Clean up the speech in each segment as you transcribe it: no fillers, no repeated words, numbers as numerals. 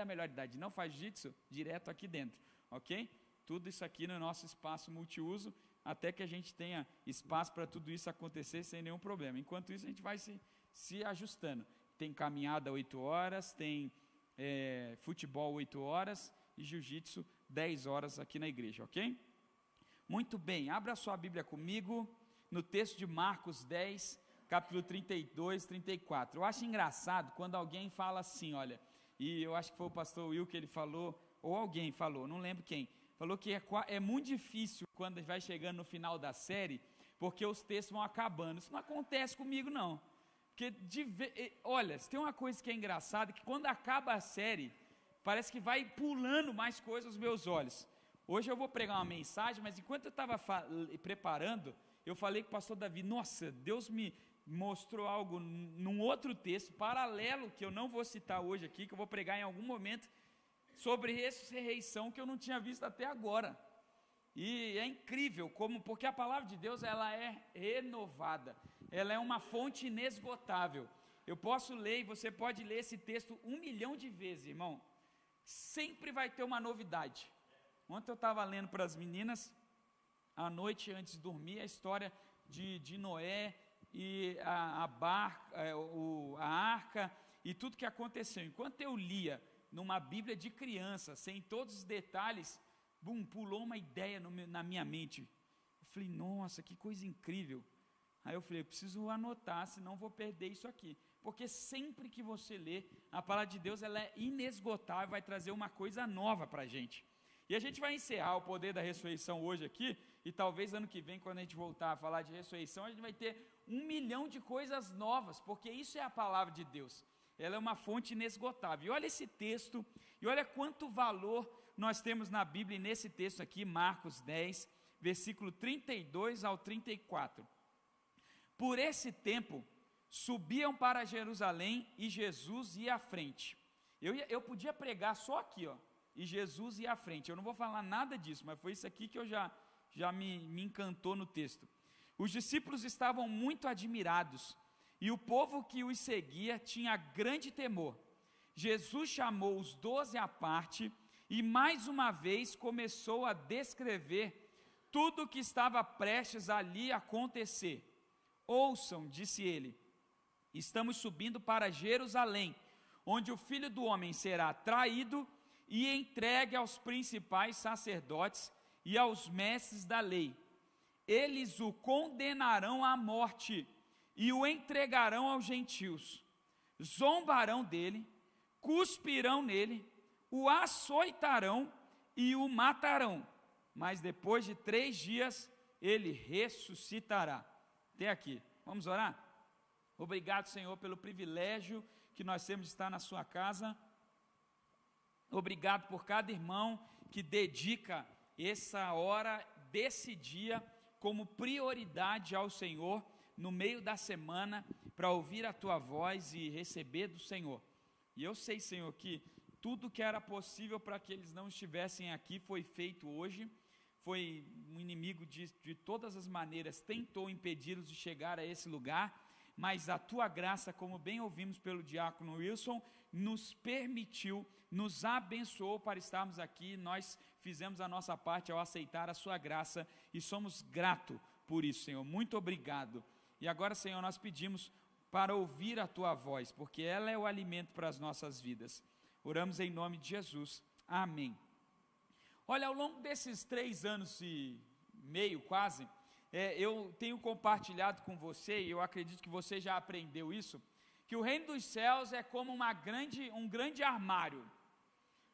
da melhor idade não faz jiu-jitsu, direto aqui dentro, ok? Tudo isso aqui no nosso espaço multiuso, até que a gente tenha espaço para tudo isso acontecer sem nenhum problema. Enquanto isso, a gente vai se ajustando. Tem caminhada 8 horas, tem futebol 8 horas e jiu-jitsu 10 horas aqui na igreja, ok? Muito bem, abra sua Bíblia comigo no texto de Marcos 10, capítulo 32, 34. Eu acho engraçado quando alguém fala assim, olha, e eu acho que foi o pastor Will que ele falou, ou alguém falou, não lembro quem, falou que é muito difícil quando vai chegando no final da série, porque os textos vão acabando. Isso não acontece comigo, não. Porque, olha, se tem uma coisa que é engraçada, que quando acaba a série, parece que vai pulando mais coisas aos meus olhos. Hoje eu vou pregar uma mensagem, mas enquanto eu estava preparando, eu falei com o pastor Davi, nossa, Deus me mostrou algo num outro texto, paralelo, que eu não vou citar hoje aqui, que eu vou pregar em algum momento, sobre ressurreição, que eu não tinha visto até agora. E é incrível, porque a palavra de Deus, ela é renovada, ela é uma fonte inesgotável. Eu posso ler, e você pode ler esse texto 1 milhão de vezes, irmão, sempre vai ter uma novidade. Ontem eu estava lendo para as meninas, à noite, antes de dormir, a história de Noé, e a arca, e tudo que aconteceu. Enquanto eu lia, numa Bíblia de criança, sem todos os detalhes, pulou uma ideia na minha mente. Eu falei, nossa, que coisa incrível. Aí eu falei, eu preciso anotar, senão vou perder isso aqui. Porque sempre que você lê, a palavra de Deus, ela é inesgotável, vai trazer uma coisa nova para a gente. E a gente vai encerrar o poder da ressurreição hoje aqui, e talvez ano que vem, quando a gente voltar a falar de ressurreição, a gente vai ter 1 milhão de coisas novas, porque isso é a palavra de Deus. Ela é uma fonte inesgotável. E olha esse texto, e olha quanto valor nós temos na Bíblia, nesse texto aqui, Marcos 10, versículo 32 ao 34. Por esse tempo, subiam para Jerusalém, e Jesus ia à frente. Eu podia pregar só aqui, ó, e Jesus ia à frente. Eu não vou falar nada disso, mas foi isso aqui que eu já me encantou no texto. Os discípulos estavam muito admirados, e o povo que os seguia tinha grande temor. Jesus chamou os 12 à parte, e mais uma vez começou a descrever tudo o que estava prestes ali a acontecer. Ouçam, disse ele, estamos subindo para Jerusalém, onde o Filho do Homem será traído e entregue aos principais sacerdotes e aos mestres da lei. Eles o condenarão à morte e o entregarão aos gentios. Zombarão dele, cuspirão nele, o açoitarão e o matarão. Mas depois de 3 dias, ele ressuscitará. Até aqui. Vamos orar? Obrigado, Senhor, pelo privilégio que nós temos de estar na sua casa. Obrigado por cada irmão que dedica essa hora desse dia como prioridade ao Senhor no meio da semana para ouvir a tua voz e receber do Senhor. E eu sei, Senhor, que tudo que era possível para que eles não estivessem aqui foi feito hoje. Foi um inimigo de todas as maneiras, tentou impedi-los de chegar a esse lugar, mas a tua graça, como bem ouvimos pelo diácono Wilson, nos permitiu, nos abençoou para estarmos aqui. Nós fizemos a nossa parte ao aceitar a sua graça e somos gratos por isso, Senhor. Muito obrigado. E agora, Senhor, nós pedimos para ouvir a tua voz, porque ela é o alimento para as nossas vidas. Oramos em nome de Jesus. Amém. Olha, ao longo desses 3 anos e meio quase, eu tenho compartilhado com você, e eu acredito que você já aprendeu isso, que o reino dos céus é como um grande armário.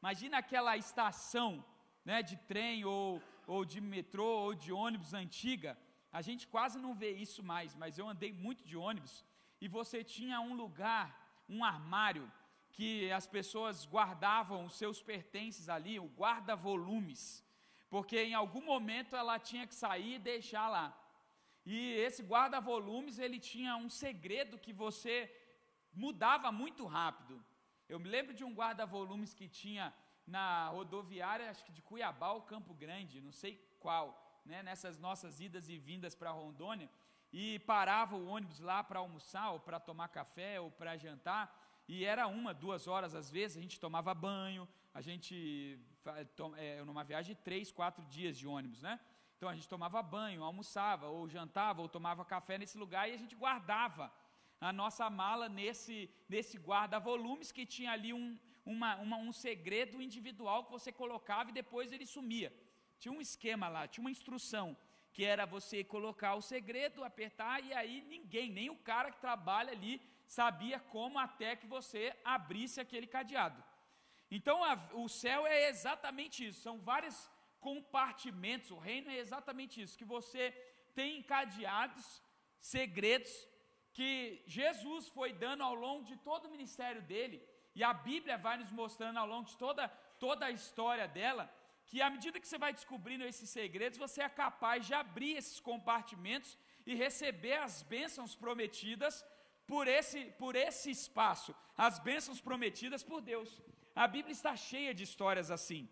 Imagina aquela estação, né, de trem ou de metrô ou de ônibus antiga. A gente quase não vê isso mais, mas eu andei muito de ônibus, e você tinha um lugar, um armário, que as pessoas guardavam os seus pertences ali, o guarda-volumes, porque em algum momento ela tinha que sair e deixar lá. E esse guarda-volumes, ele tinha um segredo que você mudava muito rápido. Eu me lembro de um guarda-volumes que tinha na rodoviária, acho que de Cuiabá ou Campo Grande, não sei qual, né, nessas nossas idas e vindas para Rondônia, e parava o ônibus lá para almoçar, ou para tomar café, ou para jantar, e era 1, 2 horas às vezes, a gente tomava banho, numa viagem de 3, 4 dias de ônibus, né? Então a gente tomava banho, almoçava, ou jantava, ou tomava café nesse lugar, e a gente guardava a nossa mala nesse guarda-volumes, que tinha ali um segredo individual que você colocava e depois ele sumia. Tinha um esquema lá, tinha uma instrução, que era você colocar o segredo, apertar, e aí ninguém, nem o cara que trabalha ali, sabia como até que você abrisse aquele cadeado. Então o céu é exatamente isso, são vários compartimentos, o reino é exatamente isso, que você tem cadeados, segredos, que Jesus foi dando ao longo de todo o ministério dele, e a Bíblia vai nos mostrando ao longo de toda a história dela, que à medida que você vai descobrindo esses segredos, você é capaz de abrir esses compartimentos e receber as bênçãos prometidas por esse espaço, as bênçãos prometidas por Deus. A Bíblia está cheia de histórias assim,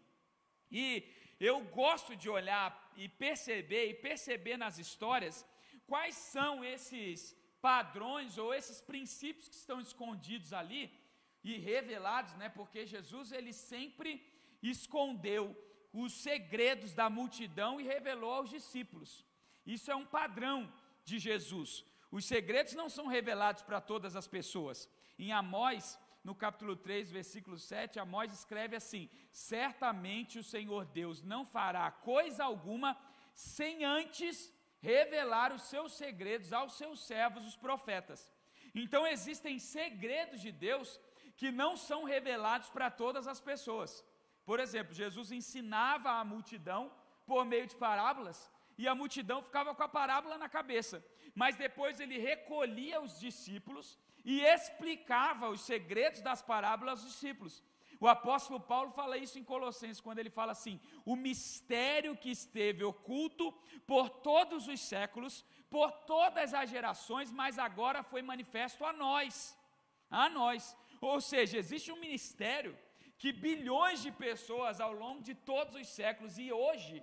e eu gosto de olhar e perceber nas histórias quais são esses padrões ou esses princípios que estão escondidos ali e revelados, né? Porque Jesus, ele sempre escondeu os segredos da multidão e revelou aos discípulos. Isso é um padrão de Jesus. Os segredos não são revelados para todas as pessoas. Em Amós, no capítulo 3, versículo 7, Amós escreve assim: certamente o Senhor Deus não fará coisa alguma sem antes revelar os seus segredos aos seus servos, os profetas. Então existem segredos de Deus que não são revelados para todas as pessoas. Por exemplo, Jesus ensinava a multidão por meio de parábolas, e a multidão ficava com a parábola na cabeça, mas depois ele recolhia os discípulos e explicava os segredos das parábolas aos discípulos. O apóstolo Paulo fala isso em Colossenses, quando ele fala assim: o mistério que esteve oculto por todos os séculos, por todas as gerações, mas agora foi manifesto a nós. Ou seja, existe um ministério que bilhões de pessoas ao longo de todos os séculos e hoje,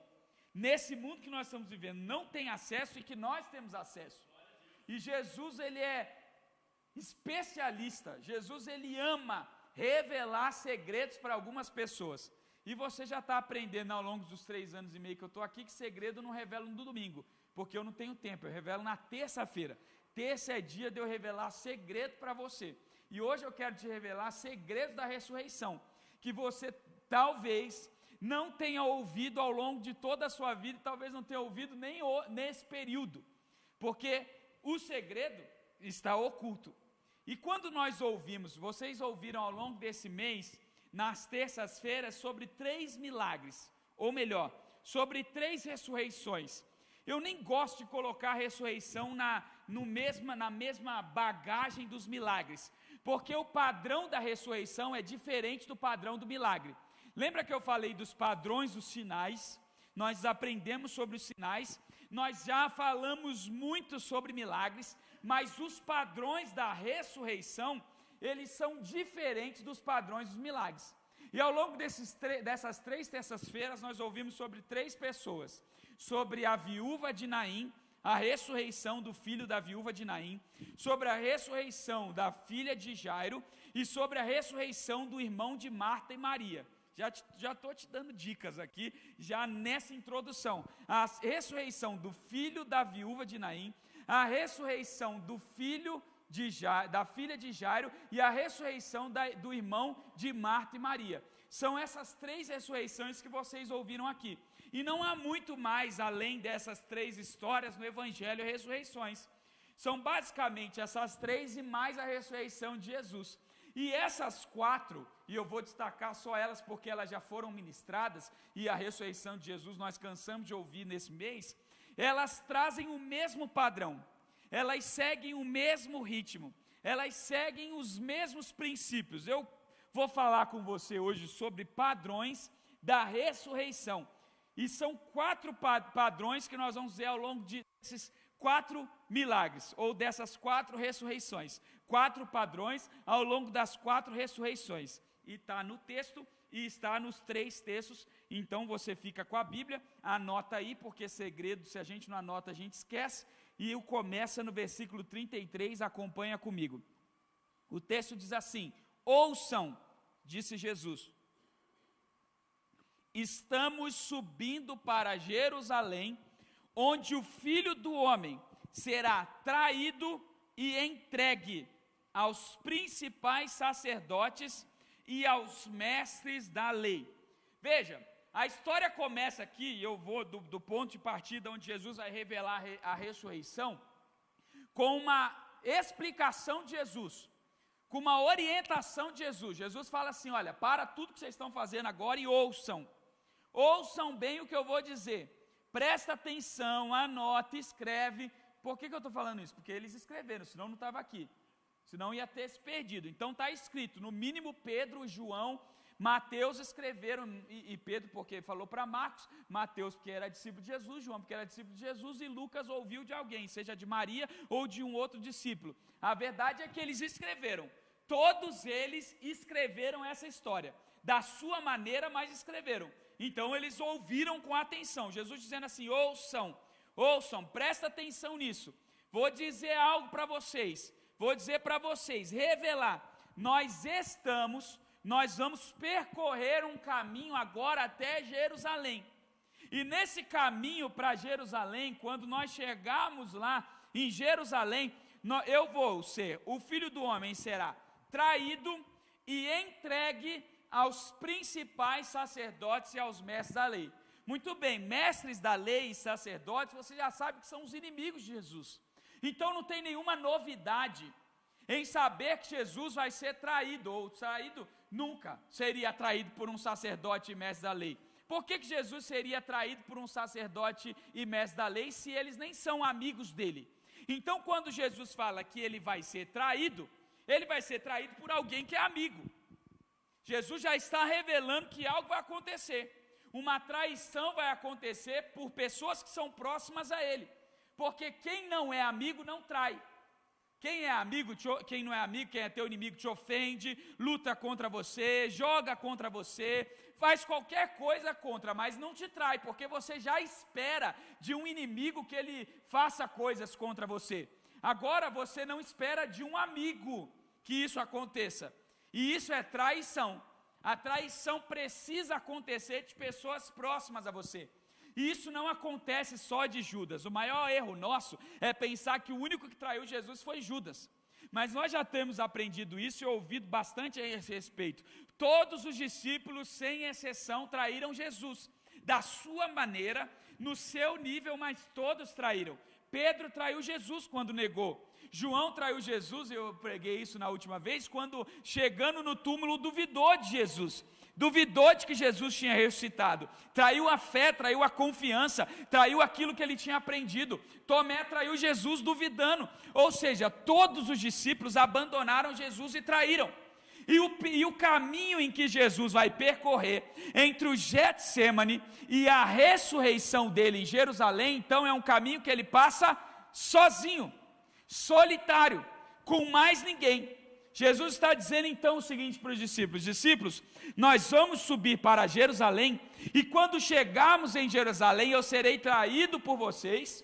nesse mundo que nós estamos vivendo, não tem acesso e que nós temos acesso. E Jesus, ele é especialista, Jesus, ele ama revelar segredos para algumas pessoas. E você já está aprendendo ao longo dos 3 anos e meio que eu estou aqui, que segredo eu não revelo no domingo, porque eu não tenho tempo, eu revelo na terça-feira. Terça é dia de eu revelar segredo para você. E hoje eu quero te revelar segredos da ressurreição, que você talvez não tenha ouvido ao longo de toda a sua vida, e talvez não tenha ouvido nem nesse período, porque o segredo está oculto. E quando nós ouvimos, vocês ouviram ao longo desse mês, nas terças-feiras, sobre 3 milagres, ou melhor, sobre 3 ressurreições. Eu nem gosto de colocar a ressurreição na mesma bagagem dos milagres, porque o padrão da ressurreição é diferente do padrão do milagre. Lembra que eu falei dos padrões dos sinais? Nós aprendemos sobre os sinais, nós já falamos muito sobre milagres, mas os padrões da ressurreição, eles são diferentes dos padrões dos milagres. E ao longo dessas 3 terças-feiras, nós ouvimos sobre 3 pessoas, sobre a viúva de Naim, a ressurreição do filho da viúva de Naim, sobre a ressurreição da filha de Jairo, e sobre a ressurreição do irmão de Marta e Maria. Já estou te dando dicas aqui, já nessa introdução. A ressurreição do filho da viúva de Naim, a ressurreição do filho da filha de Jairo e a ressurreição do irmão de Marta e Maria. São essas 3 ressurreições que vocês ouviram aqui. E não há muito mais além dessas 3 histórias no Evangelho e ressurreições. São basicamente essas 3 e mais a ressurreição de Jesus. E essas 4, e eu vou destacar só elas porque elas já foram ministradas, e a ressurreição de Jesus nós cansamos de ouvir nesse mês, elas trazem o mesmo padrão, elas seguem o mesmo ritmo, elas seguem os mesmos princípios. Eu vou falar com você hoje sobre padrões da ressurreição, e são 4 padrões que nós vamos ver ao longo desses 4 milagres, ou dessas 4 ressurreições, 4 padrões ao longo das 4 ressurreições, e está no texto, e está nos 3 textos. Então você fica com a Bíblia, anota aí, porque segredo, se a gente não anota, a gente esquece, e começa no versículo 33, acompanha comigo. O texto diz assim: ouçam, disse Jesus, estamos subindo para Jerusalém, onde o Filho do Homem será traído e entregue aos principais sacerdotes e aos mestres da lei. Veja, a história começa aqui, eu vou do ponto de partida onde Jesus vai revelar a ressurreição, com uma explicação de Jesus, com uma orientação de Jesus. Jesus fala assim, olha, para tudo que vocês estão fazendo agora e ouçam bem o que eu vou dizer, presta atenção, anota, escreve. Por que eu estou falando isso? Porque eles escreveram, senão não estava aqui, senão ia ter se perdido. Então está escrito, no mínimo Pedro, João, Mateus escreveram, e Pedro porque falou para Marcos, Mateus porque era discípulo de Jesus, João porque era discípulo de Jesus, e Lucas ouviu de alguém, seja de Maria ou de um outro discípulo. A verdade é que eles escreveram, todos eles escreveram essa história, da sua maneira, mas escreveram. Então eles ouviram com atenção, Jesus dizendo assim, ouçam, presta atenção nisso, vou dizer algo para vocês, revelar, nós vamos percorrer um caminho agora até Jerusalém, e nesse caminho para Jerusalém, quando nós chegarmos lá em Jerusalém, o Filho do Homem será traído e entregue aos principais sacerdotes e aos mestres da lei. Muito bem, mestres da lei e sacerdotes, você já sabe que são os inimigos de Jesus, então não tem nenhuma novidade em saber que Jesus vai ser traído, nunca seria traído por um sacerdote e mestre da lei. Por que Jesus seria traído por um sacerdote e mestre da lei, se eles nem são amigos dele? Então quando Jesus fala que ele vai ser traído por alguém que é amigo. Jesus já está revelando que algo vai acontecer, uma traição vai acontecer por pessoas que são próximas a ele, porque quem não é amigo não trai. Quem é amigo, quem não é amigo, quem é teu inimigo te ofende, luta contra você, joga contra você, faz qualquer coisa contra, mas não te trai, porque você já espera de um inimigo que ele faça coisas contra você. Agora você não espera de um amigo que isso aconteça, e isso é traição. A traição precisa acontecer de pessoas próximas a você. E isso não acontece só de Judas. O maior erro nosso é pensar que o único que traiu Jesus foi Judas. Mas nós já temos aprendido isso e ouvido bastante a esse respeito. Todos os discípulos, sem exceção, traíram Jesus. Da sua maneira, no seu nível, mas todos traíram. Pedro traiu Jesus quando negou. João traiu Jesus, eu preguei isso na última vez, quando chegando no túmulo duvidou de Jesus. Duvidou de que Jesus tinha ressuscitado, traiu a fé, traiu a confiança, traiu aquilo que ele tinha aprendido. Tomé traiu Jesus duvidando, ou seja, todos os discípulos abandonaram Jesus e traíram. E o caminho em que Jesus vai percorrer entre o Getsêmani e a ressurreição dele em Jerusalém, então é um caminho que ele passa sozinho, solitário, com mais ninguém. Jesus está dizendo então o seguinte para os discípulos, nós vamos subir para Jerusalém, e quando chegarmos em Jerusalém, eu serei traído por vocês,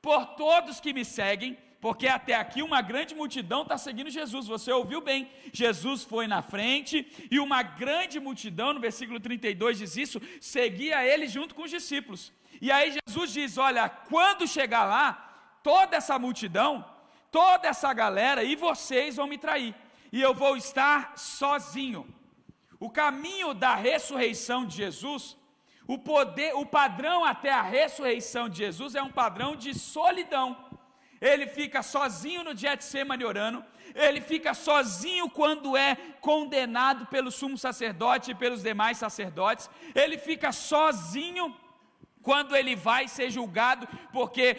por todos que me seguem, porque até aqui uma grande multidão está seguindo Jesus, você ouviu bem, Jesus foi na frente, e uma grande multidão, no versículo 32 diz isso, seguia ele junto com os discípulos, e aí Jesus diz, olha, quando chegar lá, toda essa multidão, toda essa galera, e vocês vão me trair, e eu vou estar sozinho. O caminho da ressurreição de Jesus, o padrão até a ressurreição de Jesus é um padrão de solidão. Ele fica sozinho no Getsêmani orando, ele fica sozinho quando é condenado pelo sumo sacerdote e pelos demais sacerdotes, ele fica sozinho quando ele vai ser julgado, porque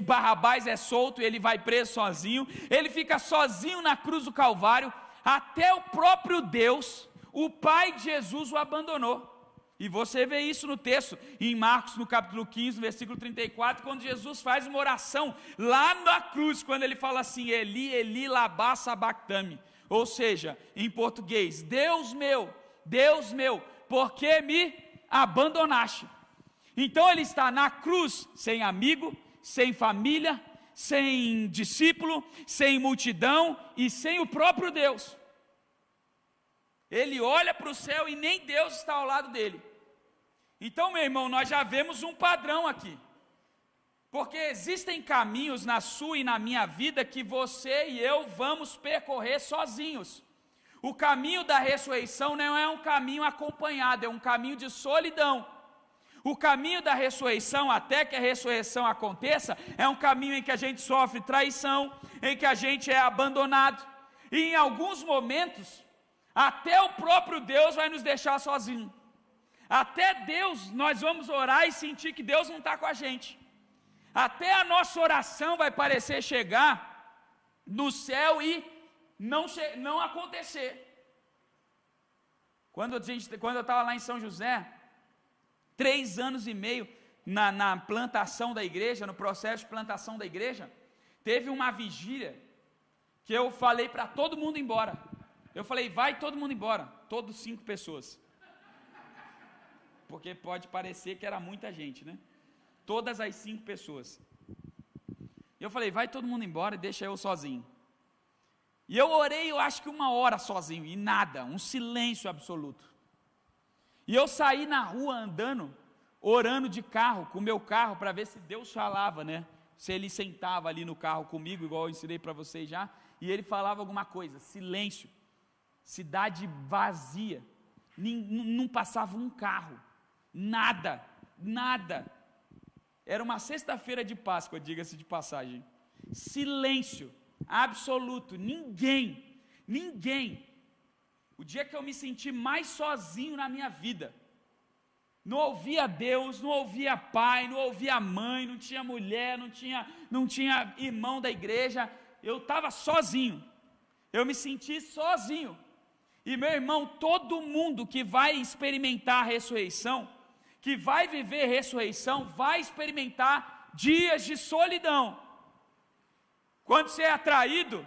Barrabás é solto e ele vai preso sozinho, ele fica sozinho na cruz do Calvário, até o próprio Deus, o Pai de Jesus o abandonou. E você vê isso no texto, em Marcos, no capítulo 15, no versículo 34, quando Jesus faz uma oração, lá na cruz, quando ele fala assim, Eli, Eli, lama sabachthani, ou seja, em português, Deus meu, por que me abandonaste? Então ele está na cruz, sem amigo, sem família, sem discípulo, sem multidão e sem o próprio Deus. Ele olha para o céu e nem Deus está ao lado dele. Então, meu irmão, nós já vemos um padrão aqui. Porque existem caminhos na sua e na minha vida que você e eu vamos percorrer sozinhos. O caminho da ressurreição não é um caminho acompanhado, é um caminho de solidão. O caminho da ressurreição, até que a ressurreição aconteça, é um caminho em que a gente sofre traição, em que a gente é abandonado. E em alguns momentos, até o próprio Deus vai nos deixar sozinhos. Até Deus, nós vamos orar e sentir que Deus não está com a gente. Até a nossa oração vai parecer chegar no céu e não acontecer. Quando eu estava lá em São José, 3 anos e meio na plantação da igreja, no processo de plantação da igreja, teve uma vigília que eu falei para todo mundo ir embora. Eu falei, vai todo mundo embora, todos 5 pessoas. Porque pode parecer que era muita gente, né? Todas as 5 pessoas. Eu falei, vai todo mundo embora e deixa eu sozinho. E eu orei, eu acho que 1 hora sozinho, e nada, um silêncio absoluto. E eu saí na rua andando, orando de carro, com o meu carro, para ver se Deus falava, né? Se Ele sentava ali no carro comigo, igual eu ensinei para vocês já, e Ele falava alguma coisa, silêncio, cidade vazia, não passava um carro, nada. Era uma sexta-feira de Páscoa, diga-se de passagem. Silêncio absoluto, ninguém. O dia que eu me senti mais sozinho na minha vida, não ouvia Deus, não ouvia pai, não ouvia mãe, não tinha mulher, não tinha irmão da igreja, eu estava sozinho, eu me senti sozinho. E meu irmão, todo mundo que vai experimentar a ressurreição, que vai viver ressurreição, vai experimentar dias de solidão. Quando você é atraído,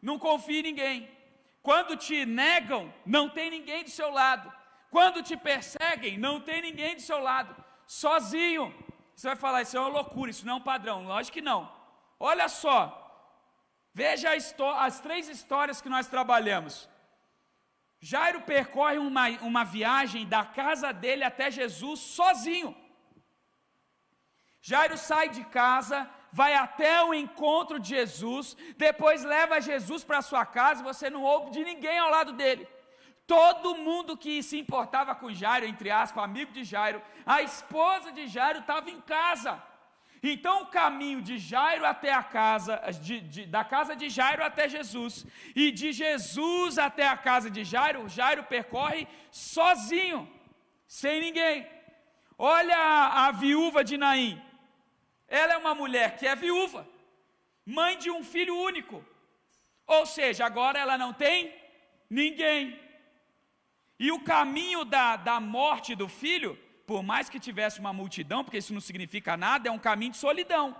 não confia em ninguém. Quando te negam, não tem ninguém do seu lado. Quando te perseguem, não tem ninguém do seu lado. Sozinho. Você vai falar, isso é uma loucura, isso não é um padrão. Lógico que não. Olha só, veja as 3 histórias que nós trabalhamos. Jairo percorre uma viagem da casa dele até Jesus sozinho. Jairo sai de casa, vai até o encontro de Jesus, depois leva Jesus para sua casa, você não ouve de ninguém ao lado dele. Todo mundo que se importava com Jairo, entre aspas, amigo de Jairo, a esposa de Jairo estava em casa. Então o caminho de Jairo até a casa, da casa de Jairo até Jesus, e de Jesus até a casa de Jairo, Jairo percorre sozinho, sem ninguém. Olha a viúva de Naim, ela é uma mulher que é viúva, mãe de um filho único, ou seja, agora ela não tem ninguém. E o caminho da morte do filho, por mais que tivesse uma multidão, porque isso não significa nada, é um caminho de solidão.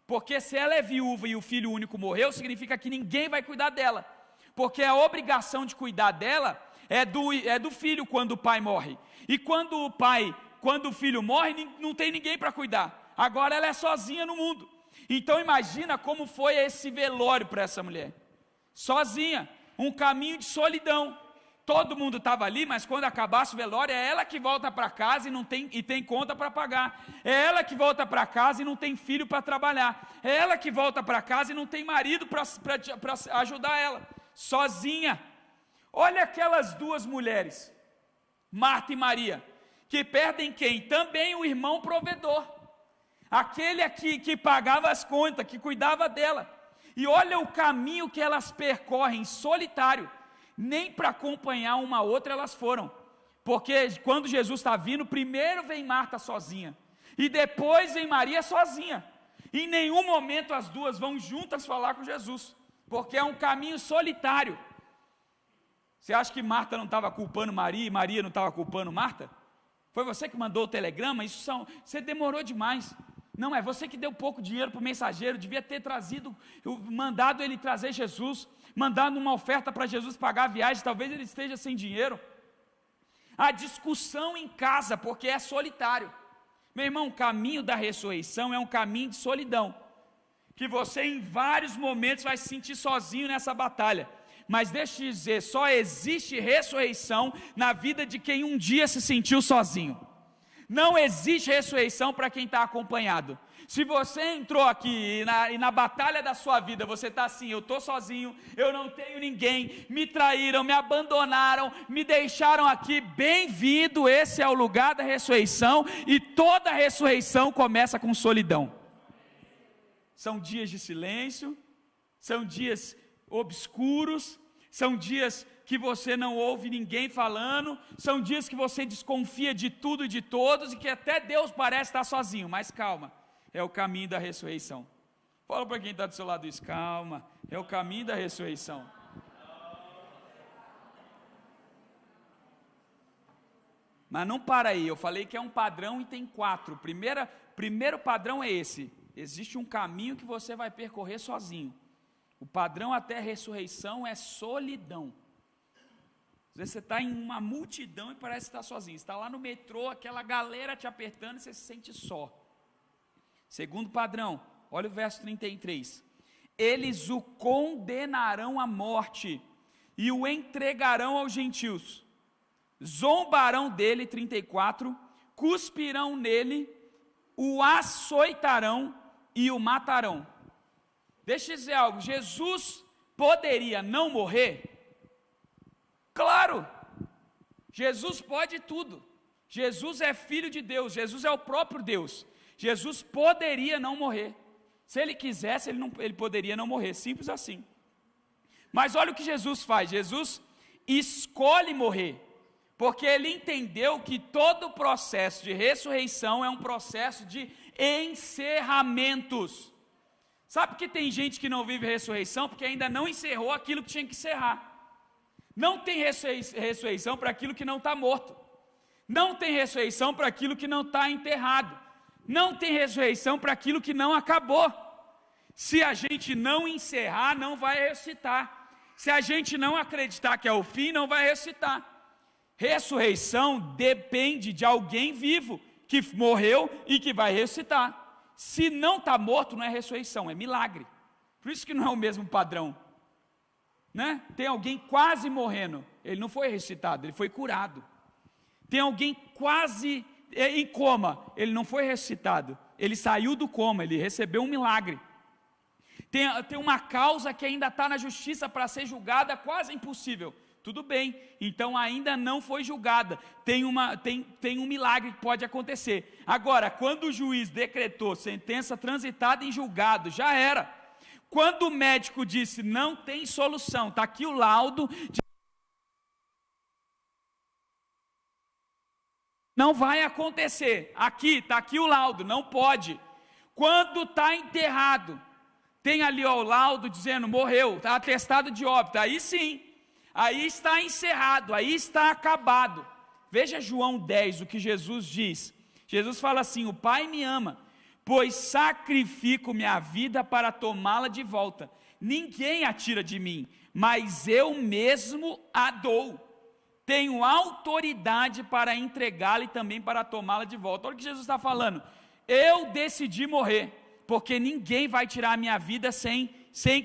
Porque se ela é viúva e o filho único morreu, significa que ninguém vai cuidar dela. Porque a obrigação de cuidar dela é do filho quando o pai morre. E quando o filho morre, não tem ninguém para cuidar. Agora ela é sozinha no mundo. Então imagina como foi esse velório para essa mulher. Sozinha, um caminho de solidão. Todo mundo estava ali, mas quando acabasse o velório, é ela que volta para casa e tem conta para pagar. É ela que volta para casa e não tem filho para trabalhar. É ela que volta para casa e não tem marido para ajudar ela. Sozinha. Olha aquelas 2 mulheres, Marta e Maria, que perdem quem? Também o irmão provedor. Aquele aqui que pagava as contas, que cuidava dela. E olha o caminho que elas percorrem solitário. Nem para acompanhar uma outra elas foram, porque quando Jesus está vindo, primeiro vem Marta sozinha, e depois vem Maria sozinha. Em nenhum momento as 2 vão juntas falar com Jesus, porque é um caminho solitário. Você acha que Marta não estava culpando Maria, e Maria não estava culpando Marta? Foi você que mandou o telegrama? Você demorou demais. Não, é você que deu pouco dinheiro para o mensageiro, devia ter mandado ele trazer Jesus, mandando uma oferta para Jesus pagar a viagem, talvez ele esteja sem dinheiro. A discussão em casa, porque é solitário. Meu irmão, o caminho da ressurreição é um caminho de solidão, que você em vários momentos vai se sentir sozinho nessa batalha, Mas deixa eu te dizer, só existe ressurreição na vida de quem um dia se sentiu sozinho. Não existe ressurreição para quem está acompanhado. Se você entrou aqui e na batalha da sua vida, você está assim, eu estou sozinho, eu não tenho ninguém, me traíram, me abandonaram, me deixaram aqui, bem-vindo, esse é o lugar da ressurreição, e toda ressurreição começa com solidão. São dias de silêncio, são dias obscuros, são dias que você não ouve ninguém falando, são dias que você desconfia de tudo e de todos, e que até Deus parece estar sozinho, mas calma, é o caminho da ressurreição. Fala para quem está do seu lado isso, calma, é o caminho da ressurreição. Mas não para aí, eu falei que é um padrão e tem 4. Primeiro padrão é esse: existe um caminho que você vai percorrer sozinho. O padrão até a ressurreição é solidão. Às vezes você está em uma multidão e parece que está sozinho. Você está lá no metrô, aquela galera te apertando e você se sente só. Segundo padrão, olha o verso 33. Eles o condenarão à morte e o entregarão aos gentios. Zombarão dele, 34, cuspirão nele, o açoitarão e o matarão. Deixa eu dizer algo, Jesus poderia não morrer? Claro, Jesus pode tudo. Jesus é filho de Deus, Jesus é o próprio Deus. Jesus poderia não morrer. Se ele quisesse, ele poderia não morrer, simples assim. Mas olha o que Jesus faz, Jesus escolhe morrer, porque ele entendeu que todo o processo de ressurreição é um processo de encerramentos. Sabe que tem gente que não vive ressurreição porque ainda não encerrou aquilo que tinha que encerrar. Não tem ressurreição para aquilo que não está morto. Não tem ressurreição para aquilo que não está enterrado. Não tem ressurreição para aquilo que não acabou. Se a gente não encerrar, não vai ressuscitar. Se a gente não acreditar que é o fim, não vai ressuscitar. Ressurreição depende de alguém vivo, que morreu e que vai ressuscitar. Se não está morto, não é ressurreição, é milagre. Por isso que não é o mesmo padrão, né? Tem alguém quase morrendo, ele não foi ressuscitado, ele foi curado. Tem alguém quase em coma, ele não foi ressuscitado, ele saiu do coma, ele recebeu um milagre. Tem uma causa que ainda está na justiça para ser julgada, quase impossível. Tudo bem, então ainda não foi julgada, tem um milagre que pode acontecer. Agora, quando o juiz decretou sentença transitada em julgado, já era. Quando o médico disse não tem solução, está aqui o laudo, não vai acontecer, está aqui o laudo, não pode. Quando está enterrado, tem ali o laudo dizendo morreu, está atestado de óbito, aí sim. Aí está encerrado, aí está acabado. Veja João 10, o que Jesus diz. Jesus fala assim: o Pai me ama, pois sacrifico minha vida para tomá-la de volta. Ninguém a tira de mim, mas eu mesmo a dou. Tenho autoridade para entregá-la e também para tomá-la de volta. Olha o que Jesus está falando. Eu decidi morrer, porque ninguém vai tirar a minha vida sem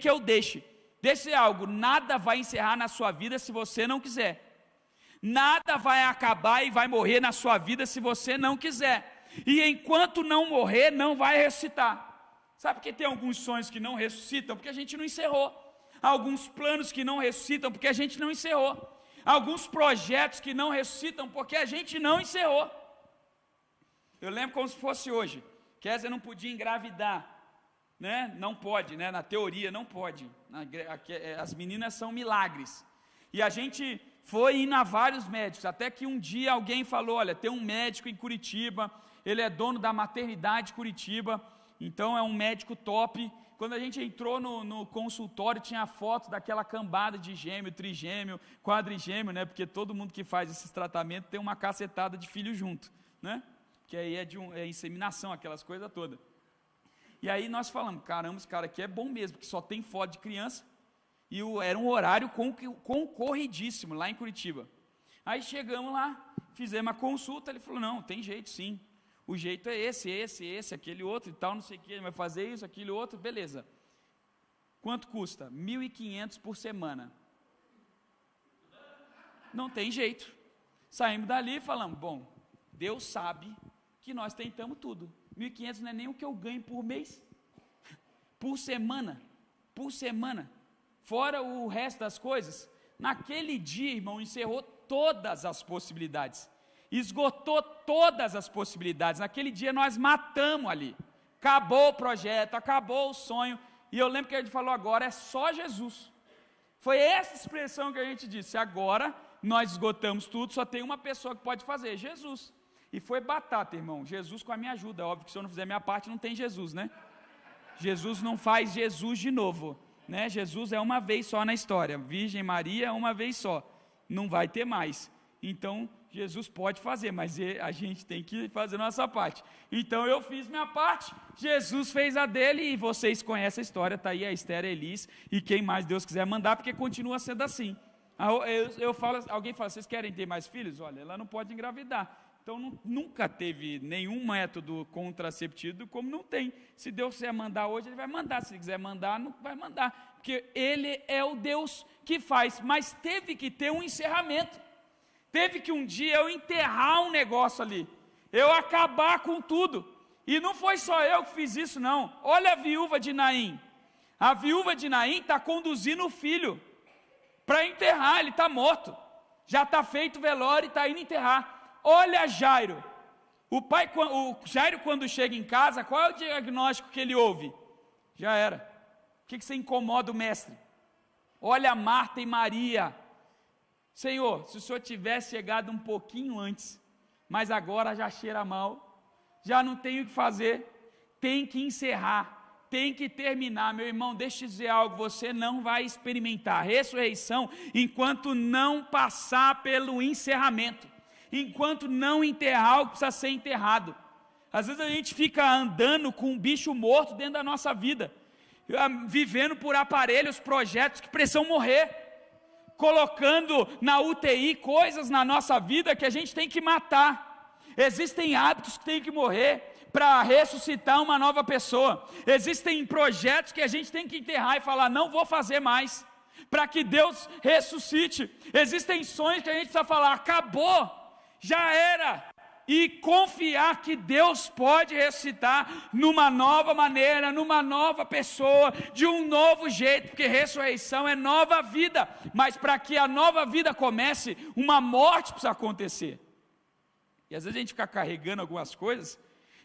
que eu deixe. Deixe algo, nada vai encerrar na sua vida se você não quiser. Nada vai acabar e vai morrer na sua vida se você não quiser. E enquanto não morrer, não vai ressuscitar. Sabe que tem alguns sonhos que não ressuscitam porque a gente não encerrou. Alguns planos que não ressuscitam porque a gente não encerrou. Alguns projetos que não ressuscitam porque a gente não encerrou. Eu lembro como se fosse hoje. Kézia não podia engravidar. Né? Não pode, né? Na teoria não pode. As meninas são milagres. E a gente foi indo a vários médicos, até que um dia alguém falou: olha, tem um médico em Curitiba, ele é dono da maternidade Curitiba, então é um médico top. Quando a gente entrou no consultório, tinha a foto daquela cambada de gêmeo, trigêmeo, quadrigêmeo, né? Porque todo mundo que faz esses tratamentos tem uma cacetada de filho junto, né? Que aí é inseminação, aquelas coisas todas. E aí nós falamos: caramba, esse cara aqui é bom mesmo, porque só tem foto de criança. E era um horário concorridíssimo lá em Curitiba. Aí chegamos lá, fizemos a consulta, ele falou: não, tem jeito sim. O jeito é esse, aquele outro e tal, não sei o que, ele vai fazer isso, aquele outro, beleza. Quanto custa? 1.500 por semana. Não tem jeito. Saímos dali e falamos, bom, Deus sabe que nós tentamos tudo. 1.500 não é nem o que eu ganho por mês, por semana, fora o resto das coisas. Naquele dia, irmão, encerrou todas as possibilidades, esgotou todas as possibilidades. Naquele dia nós matamos ali, acabou o projeto, acabou o sonho. E eu lembro que a gente falou, agora é só Jesus. Foi essa expressão que a gente disse, agora nós esgotamos tudo, só tem uma pessoa que pode fazer, Jesus. E foi batata, irmão, Jesus com a minha ajuda. Óbvio que se eu não fizer minha parte, não tem Jesus, né? Jesus não faz Jesus de novo, né? Jesus é uma vez só na história, Virgem Maria uma vez só, não vai ter mais. Então Jesus pode fazer, mas a gente tem que fazer a nossa parte. Então eu fiz minha parte, Jesus fez a dele, e vocês conhecem a história, está aí a Esther, a Elis, e quem mais Deus quiser mandar, porque continua sendo assim. Eu falo, alguém fala, vocês querem ter mais filhos? Olha, ela não pode engravidar. Então nunca teve nenhum método contraceptivo, como não tem. Se Deus quiser mandar hoje, Ele vai mandar. Se Ele quiser mandar, não vai mandar. Porque Ele é o Deus que faz. Mas teve que ter um encerramento. Teve que um dia eu enterrar um negócio ali. Eu acabar com tudo. E não foi só eu que fiz isso, não. Olha a viúva de Naim. A viúva de Naim está conduzindo o filho para enterrar. Ele está morto. Já está feito o velório e está indo enterrar. Olha Jairo, o Jairo quando chega em casa, qual é o diagnóstico que ele ouve? Já era. O que você incomoda o mestre? Olha Marta e Maria. Senhor, se o Senhor tivesse chegado um pouquinho antes, mas agora já cheira mal, já não tem o que fazer, tem que encerrar, tem que terminar. Meu irmão, deixa eu dizer algo, você não vai experimentar ressurreição enquanto não passar pelo encerramento. Enquanto não enterrar o que precisa ser enterrado. Às vezes a gente fica andando com um bicho morto dentro da nossa vida, vivendo por aparelhos, projetos que precisam morrer, colocando na UTI coisas na nossa vida que a gente tem que matar. Existem hábitos que tem que morrer para ressuscitar uma nova pessoa. Existem projetos que a gente tem que enterrar e falar, não vou fazer mais, para que Deus ressuscite. Existem sonhos que a gente precisa falar, acabou, já era, e confiar que Deus pode ressuscitar numa nova maneira, numa nova pessoa, de um novo jeito, porque ressurreição é nova vida, mas para que a nova vida comece, uma morte precisa acontecer. E às vezes a gente fica carregando algumas coisas,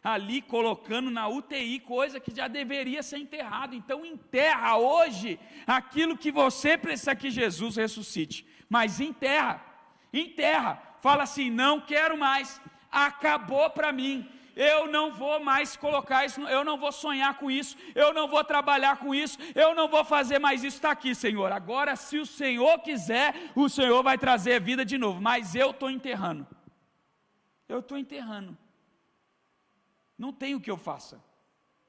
ali colocando na UTI, coisa que já deveria ser enterrada. Então enterra hoje aquilo que você precisa que Jesus ressuscite, mas enterra, fala assim, não quero mais, acabou para mim, eu não vou mais colocar isso, eu não vou sonhar com isso, eu não vou trabalhar com isso, eu não vou fazer mais isso, está aqui Senhor, agora se o Senhor quiser, o Senhor vai trazer vida de novo, mas eu estou enterrando, não tem o que eu faça,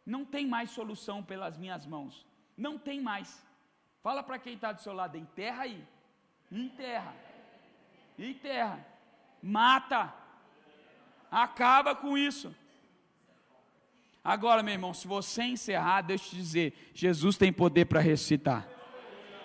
não tem mais solução pelas minhas mãos, não tem mais. Fala para quem está do seu lado, enterra aí, enterra, mata, acaba com isso. Agora, meu irmão, se você encerrar, deixa eu te dizer, Jesus tem poder para ressuscitar.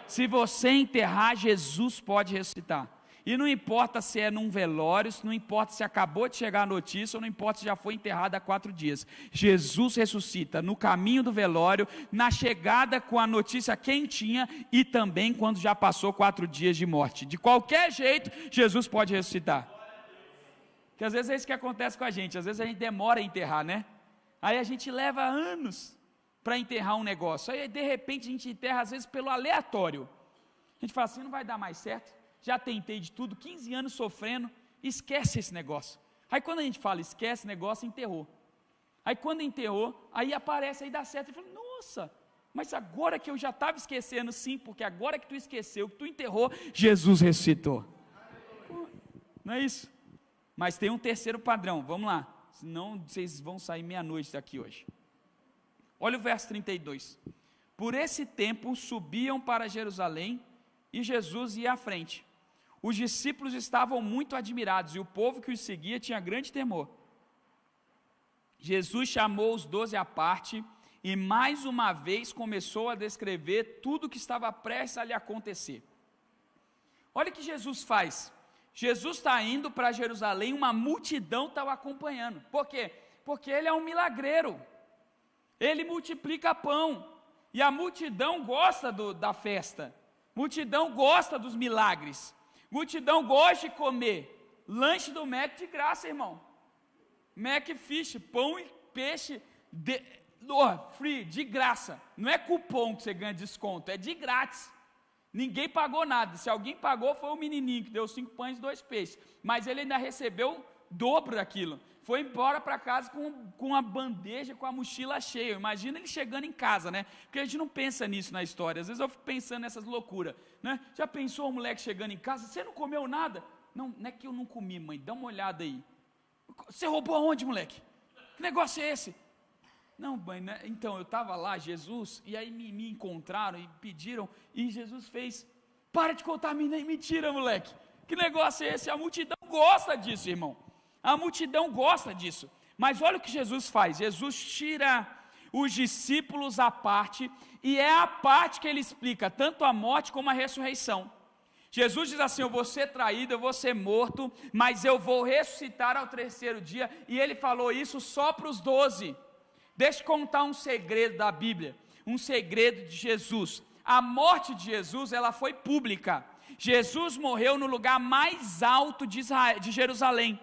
Se você enterrar, Jesus pode ressuscitar. E não importa se é num velório, não importa se acabou de chegar a notícia, ou não importa se já foi enterrado há 4 dias. Jesus ressuscita no caminho do velório, na chegada com a notícia quentinha e também quando já passou 4 dias de morte. De qualquer jeito, Jesus pode ressuscitar. Porque às vezes é isso que acontece com a gente, às vezes a gente demora a enterrar, né? Aí a gente leva anos para enterrar um negócio, aí de repente a gente enterra às vezes pelo aleatório. A gente fala assim, não vai dar mais certo. Já tentei de tudo, 15 anos sofrendo, esquece esse negócio. Aí quando a gente fala esquece negócio, enterrou. Aí quando enterrou, aí aparece, aí dá certo. E fala, nossa, mas agora que eu já estava esquecendo, sim, porque agora que tu esqueceu, que tu enterrou, Jesus ressuscitou. Não é isso? Mas tem um terceiro padrão, vamos lá, senão vocês vão sair meia-noite daqui hoje. Olha o verso 32. Por esse tempo subiam para Jerusalém e Jesus ia à frente. Os discípulos estavam muito admirados e o povo que os seguia tinha grande temor. Jesus chamou os 12 à parte e mais uma vez começou a descrever tudo o que estava prestes a lhe acontecer. Olha o que Jesus faz. Jesus está indo para Jerusalém, uma multidão está o acompanhando. Por quê? Porque ele é um milagreiro, ele multiplica pão, e a multidão gosta da festa, multidão gosta dos milagres, multidão gosta de comer lanche do Mac de graça, irmão. Mac Fish, pão e peixe free, de graça. Não é cupom que você ganha desconto, é de grátis. Ninguém pagou nada. Se alguém pagou, foi o menininho que deu 5 pães e 2 peixes. Mas ele ainda recebeu o dobro daquilo. Foi embora para casa com a bandeja, com a mochila cheia. Imagina ele chegando em casa, né? Porque a gente não pensa nisso na história. Às vezes eu fico pensando nessas loucuras, né? Já pensou um moleque chegando em casa? Você não comeu nada? Não, não é que eu não comi, mãe. Dá uma olhada aí. Você roubou aonde, moleque? Que negócio é esse? Não, mãe, né? Então, eu estava lá, Jesus, e aí me encontraram e pediram, e Jesus fez, para de contar mentira, moleque, que negócio é esse? A multidão gosta disso, irmão, a multidão gosta disso, mas olha o que Jesus faz, Jesus tira os discípulos à parte, e é a parte que ele explica, tanto a morte como a ressurreição. Jesus diz assim, eu vou ser traído, eu vou ser morto, mas eu vou ressuscitar ao 3º dia, e ele falou isso só para os 12, Deixa eu contar um segredo da Bíblia, um segredo de Jesus. A morte de Jesus, ela foi pública. Jesus morreu no lugar mais alto de Jerusalém.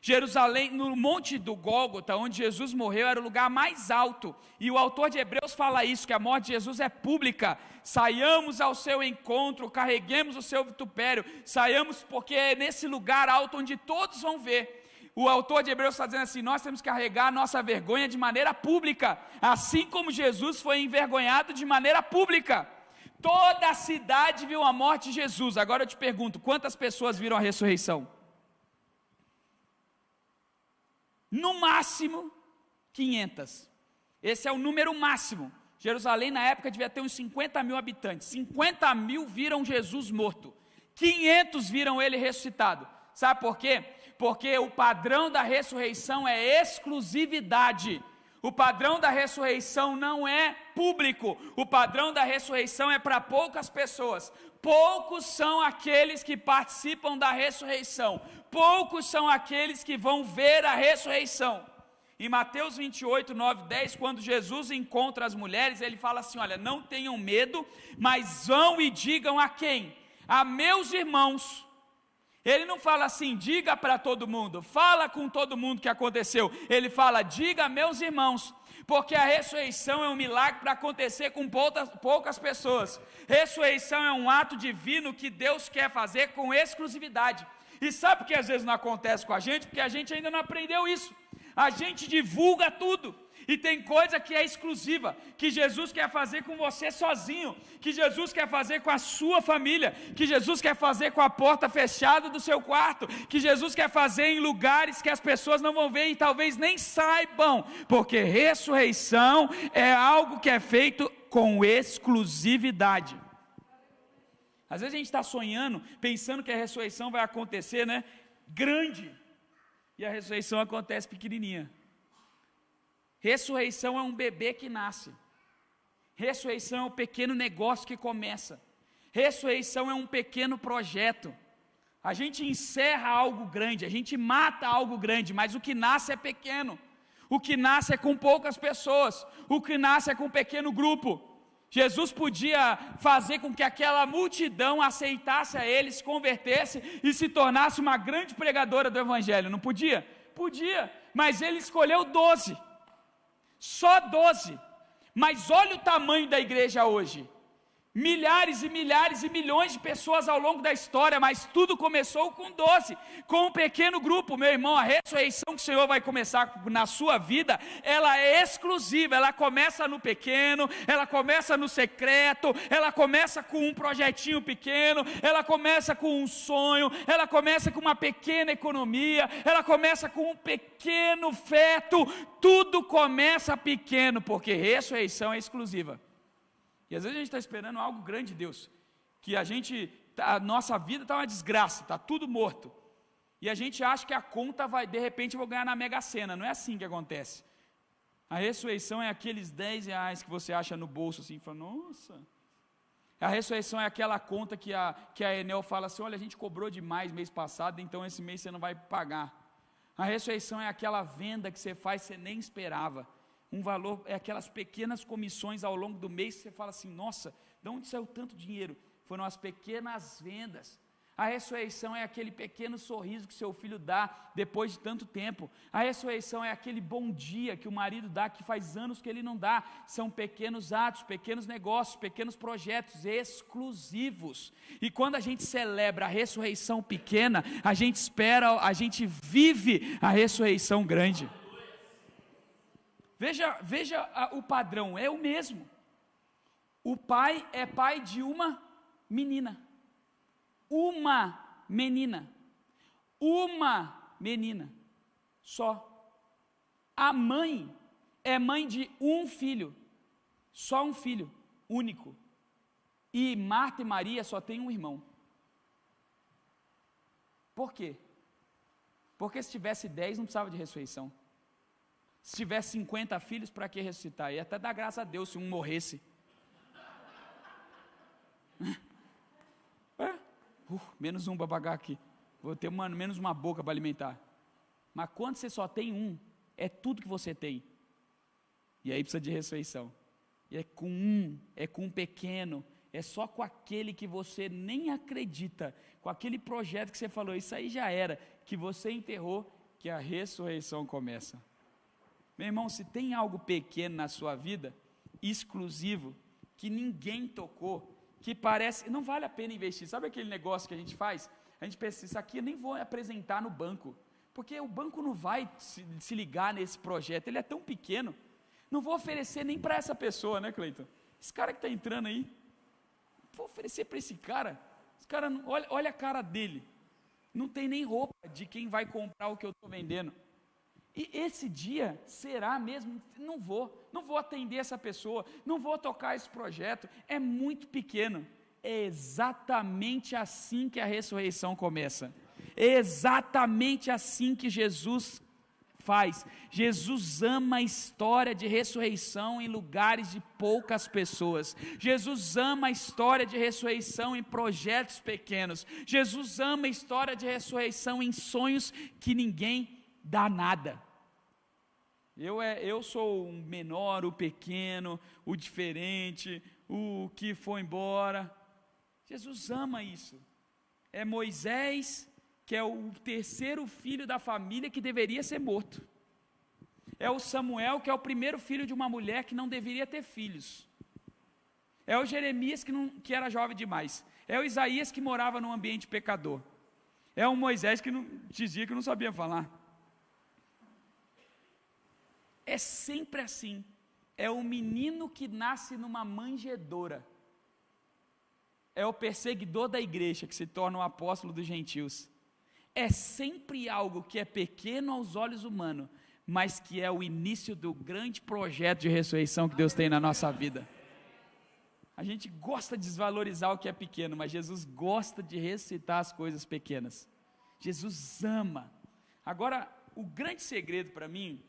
Jerusalém, no monte do Gólgota, onde Jesus morreu, era o lugar mais alto. E o autor de Hebreus fala isso, que a morte de Jesus é pública. Saiamos ao seu encontro, carreguemos o seu vitupério, saiamos porque é nesse lugar alto onde todos vão ver. O autor de Hebreus está dizendo assim, nós temos que carregar a nossa vergonha de maneira pública, assim como Jesus foi envergonhado de maneira pública. Toda a cidade viu a morte de Jesus. Agora eu te pergunto, quantas pessoas viram a ressurreição? No máximo, 500. Esse é o número máximo. Jerusalém na época devia ter uns 50 mil habitantes. 50 mil viram Jesus morto. 500 viram ele ressuscitado. Sabe por quê? Porque o padrão da ressurreição é exclusividade. O padrão da ressurreição não é público. O padrão da ressurreição é para poucas pessoas. Poucos são aqueles que participam da ressurreição. Poucos são aqueles que vão ver a ressurreição. Em Mateus 28, 9, 10, quando Jesus encontra as mulheres, ele fala assim, olha, não tenham medo, mas vão e digam a quem? A meus irmãos. Ele não fala assim, diga para todo mundo, fala com todo mundo que aconteceu. Ele fala, diga a meus irmãos, porque a ressurreição é um milagre para acontecer com poucas pessoas. Ressurreição é um ato divino que Deus quer fazer com exclusividade. E sabe por que às vezes não acontece com a gente? Porque a gente ainda não aprendeu isso. A gente divulga tudo. E tem coisa que é exclusiva, que Jesus quer fazer com você sozinho, que Jesus quer fazer com a sua família, que Jesus quer fazer com a porta fechada do seu quarto, que Jesus quer fazer em lugares que as pessoas não vão ver e talvez nem saibam, porque ressurreição é algo que é feito com exclusividade. Às vezes a gente está sonhando, pensando que a ressurreição vai acontecer, né, grande, e a ressurreição acontece pequenininha. Ressurreição é um bebê que nasce. Ressurreição é um pequeno negócio que começa. Ressurreição é um pequeno projeto. A gente encerra algo grande, a gente mata algo grande, mas o que nasce é pequeno. O que nasce é com poucas pessoas. O que nasce é com um pequeno grupo. Jesus podia fazer com que aquela multidão aceitasse a ele, se convertesse e se tornasse uma grande pregadora do evangelho, não podia? Podia, mas ele escolheu 12. Só 12, mas olha o tamanho da igreja hoje, milhares e milhões de pessoas ao longo da história, mas tudo começou com 12, com um pequeno grupo. Meu irmão, a ressurreição que o Senhor vai começar na sua vida, ela é exclusiva, ela começa no pequeno, ela começa no secreto, ela começa com um projetinho pequeno, ela começa com um sonho, ela começa com uma pequena economia, ela começa com um pequeno feto, tudo começa pequeno, porque ressurreição é exclusiva. E às vezes a gente está esperando algo grande de Deus, que a nossa vida está uma desgraça, está tudo morto, e a gente acha que a conta vai, de repente eu vou ganhar na Mega Sena. Não é assim que acontece. A ressurreição é aqueles 10 reais que você acha no bolso assim, fala, nossa, A ressurreição é aquela conta que a Enel fala assim, olha, a gente cobrou demais mês passado, então esse mês você não vai pagar. A ressurreição é aquela venda que você faz, você nem esperava. Um valor, é aquelas pequenas comissões ao longo do mês, que você fala assim, nossa, de onde saiu tanto dinheiro? Foram as pequenas vendas. A ressurreição é aquele pequeno sorriso que seu filho dá depois de tanto tempo. A ressurreição é aquele bom dia que o marido dá, que faz anos que ele não dá. São pequenos atos, pequenos negócios, pequenos projetos exclusivos. E quando a gente celebra a ressurreição pequena, a gente espera, a gente vive a ressurreição grande. Veja o padrão, é o mesmo. O pai é pai de uma menina. Uma menina, só. A mãe é mãe de um filho, só um filho, único. E Marta e Maria só têm um irmão. Por quê? Porque se tivesse 10 não precisava de ressurreição. Se tivesse 50 filhos, para que ressuscitar? Ia até dar graça a Deus se um morresse. Menos um para pagar aqui, vou ter menos uma boca para alimentar. Mas quando você só tem um, é tudo que você tem, e aí precisa de ressurreição. E é com um pequeno, é só com aquele que você nem acredita, com aquele projeto que você falou, isso aí já era, que você enterrou, que a ressurreição começa. Meu irmão, se tem algo pequeno na sua vida, exclusivo, que ninguém tocou, que parece, não vale a pena investir. Sabe aquele negócio que a gente faz? A gente pensa, isso aqui eu nem vou apresentar no banco, porque o banco não vai se ligar nesse projeto, ele é tão pequeno, não vou oferecer nem para essa pessoa, né, Cleiton? Esse cara que está entrando aí, vou oferecer para esse cara olha a cara dele, não tem nem roupa de quem vai comprar o que eu estou vendendo. E esse dia será mesmo, não vou atender essa pessoa, não vou tocar esse projeto, é muito pequeno. É exatamente assim que a ressurreição começa, é exatamente assim que Jesus faz. Jesus ama a história de ressurreição em lugares de poucas pessoas. Jesus ama a história de ressurreição em projetos pequenos. Jesus ama a história de ressurreição em sonhos que ninguém dá nada. Eu sou o menor, o pequeno, o diferente, o que foi embora. Jesus ama isso. É Moisés, que é o terceiro filho da família que deveria ser morto. É o Samuel, que é o primeiro filho de uma mulher que não deveria ter filhos. É o Jeremias, que era jovem demais. É o Isaías, que morava num ambiente pecador. É o Moisés, que dizia que não sabia falar. É sempre assim. É o menino que nasce numa manjedoura. É o perseguidor da igreja que se torna o apóstolo dos gentios. É sempre algo que é pequeno aos olhos humanos, mas que é o início do grande projeto de ressurreição que Deus tem na nossa vida. A gente gosta de desvalorizar o que é pequeno, mas Jesus gosta de ressuscitar as coisas pequenas. Jesus ama. Agora, o grande segredo para mim,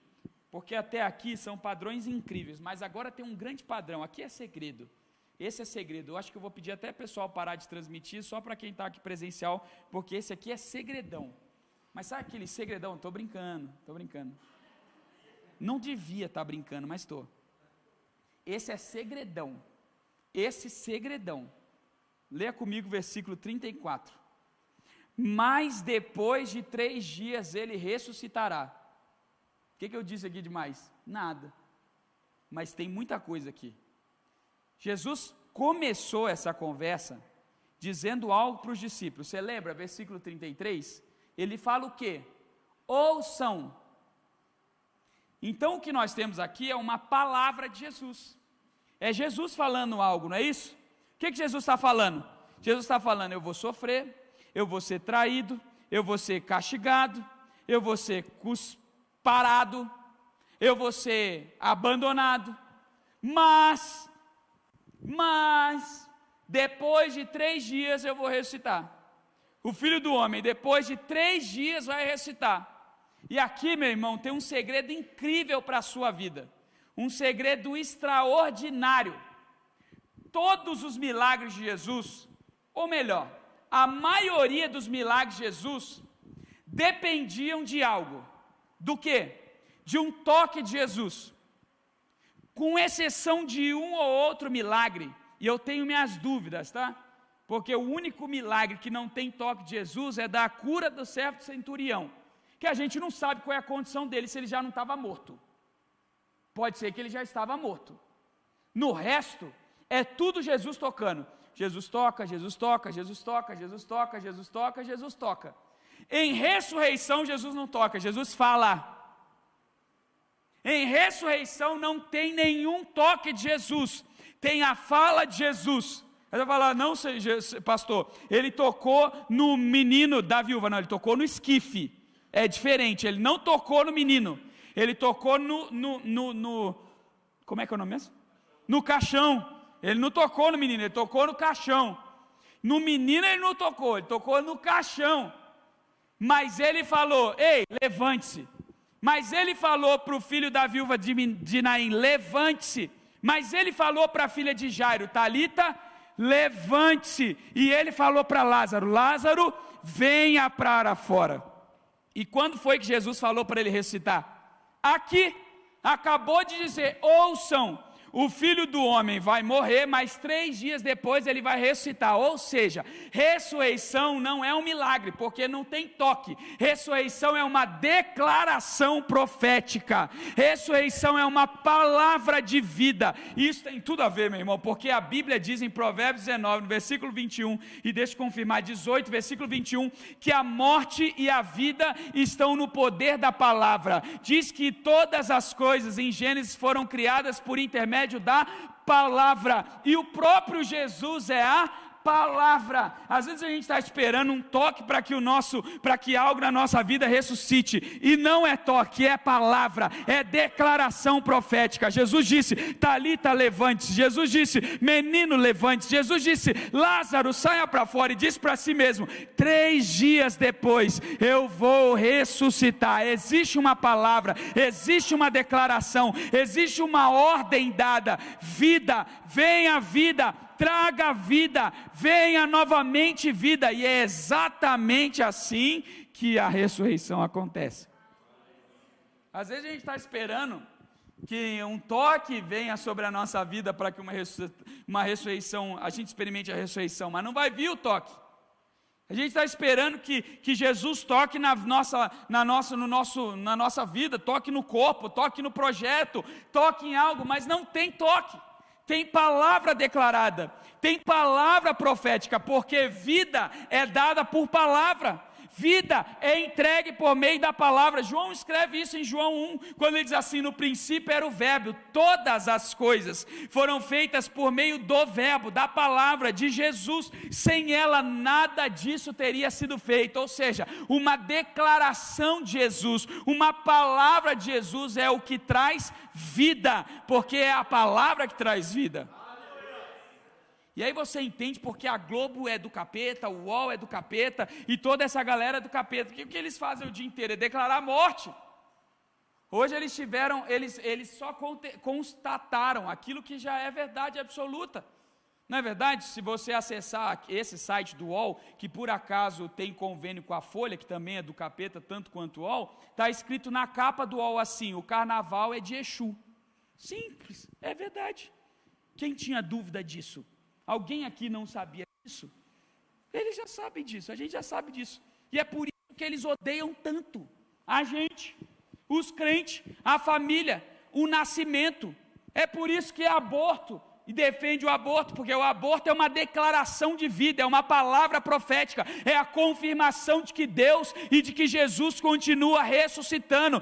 porque até aqui são padrões incríveis, mas agora tem um grande padrão, aqui é segredo, esse é segredo. Eu acho que eu vou pedir até o pessoal parar de transmitir, só para quem está aqui presencial, porque esse aqui é segredão. Mas sabe aquele segredão? Estou brincando, não devia estar brincando, mas estou. Esse é segredão, leia comigo o versículo 34, mas depois de 3 dias ele ressuscitará. O que eu disse aqui demais? Nada. Mas tem muita coisa aqui. Jesus começou essa conversa dizendo algo para os discípulos. Você lembra, versículo 33? Ele fala o quê? Ouçam. Então o que nós temos aqui é uma palavra de Jesus. É Jesus falando algo, não é isso? O que Jesus está falando? Jesus está falando, eu vou sofrer, eu vou ser traído, eu vou ser castigado, eu vou ser parado, eu vou ser abandonado, mas depois de 3 dias eu vou ressuscitar. O Filho do Homem, depois de 3 dias vai ressuscitar. E aqui, meu irmão, tem um segredo incrível para a sua vida, um segredo extraordinário. todos os milagres de Jesus, ou melhor, a maioria dos milagres de Jesus, dependiam de algo. Do quê? De um toque de Jesus. Com exceção de um ou outro milagre, e eu tenho minhas dúvidas, tá? Porque o único milagre que não tem toque de Jesus é da cura do servo centurião, que a gente não sabe qual é a condição dele, se ele já não estava morto. Pode ser que ele já estava morto. No resto, é tudo Jesus tocando. Jesus toca, Jesus toca, Jesus toca, Jesus toca, Jesus toca, Jesus toca. Em ressurreição, Jesus não toca, Jesus fala. Em ressurreição não tem nenhum toque de Jesus, tem a fala de Jesus. Aí vai falar, não, pastor, ele tocou no menino da viúva, não, ele tocou no esquife, é diferente, ele não tocou no menino, ele tocou como é que é o nome mesmo? No caixão, ele não tocou no menino, ele tocou no caixão. No menino ele não tocou, ele tocou no caixão, mas ele falou, ei, levante-se. Mas ele falou para o filho da viúva de Naim, levante-se. Mas ele falou para a filha de Jairo, Talita, levante-se. E ele falou para Lázaro, Lázaro, venha para fora. E quando foi que Jesus falou para ele ressuscitar? Aqui, acabou de dizer, ouçam, o filho do homem vai morrer, mas 3 dias depois ele vai ressuscitar. Ou seja, ressurreição não é um milagre, porque não tem toque. Ressurreição é uma declaração profética. Ressurreição é uma palavra de vida. Isso tem tudo a ver, meu irmão, porque a Bíblia diz em Provérbios 19, no versículo 21, e deixa eu confirmar, 18, versículo 21, que a morte e a vida estão no poder da palavra. Diz que todas as coisas em Gênesis foram criadas por intermédio da palavra, e o próprio Jesus é a palavra. Às vezes a gente está esperando um toque para que algo na nossa vida ressuscite, e não é toque, é palavra, é declaração profética. Jesus disse, Talita, levante-se. Jesus disse, menino, levante-se. Jesus disse, Lázaro, saia para fora, e disse para si mesmo, 3 dias depois eu vou ressuscitar. Existe uma palavra, existe uma declaração, existe uma ordem dada, vida, venha vida, traga vida, venha novamente vida, e é exatamente assim que a ressurreição acontece. Às vezes a gente está esperando que um toque venha sobre a nossa vida para que uma ressurreição, a gente experimente a ressurreição, mas não vai vir o toque. A gente está esperando que Jesus toque na nossa vida, toque no corpo, toque no projeto, toque em algo, mas não tem toque. Tem palavra declarada, tem palavra profética, porque vida é dada por palavra, vida é entregue por meio da palavra. João escreve isso em João 1, quando ele diz assim, no princípio era o verbo, todas as coisas foram feitas por meio do verbo, da palavra de Jesus, sem ela nada disso teria sido feito. Ou seja, uma declaração de Jesus, uma palavra de Jesus é o que traz vida, porque é a palavra que traz vida. E aí você entende porque a Globo é do capeta, o UOL é do capeta, e toda essa galera é do capeta. O que eles fazem o dia inteiro? É declarar a morte. Hoje eles só constataram aquilo que já é verdade absoluta. Não é verdade? Se você acessar esse site do UOL, que por acaso tem convênio com a Folha, que também é do capeta, tanto quanto o UOL, está escrito na capa do UOL assim, o carnaval é de Exu. Simples, é verdade. Quem tinha dúvida disso? Alguém aqui não sabia disso? Eles já sabem disso, a gente já sabe disso. E é por isso que eles odeiam tanto a gente, os crentes, a família, o nascimento. É por isso que é aborto. E defende o aborto, porque o aborto é uma declaração de vida, é uma palavra profética, é a confirmação de que Deus e de que Jesus continua ressuscitando,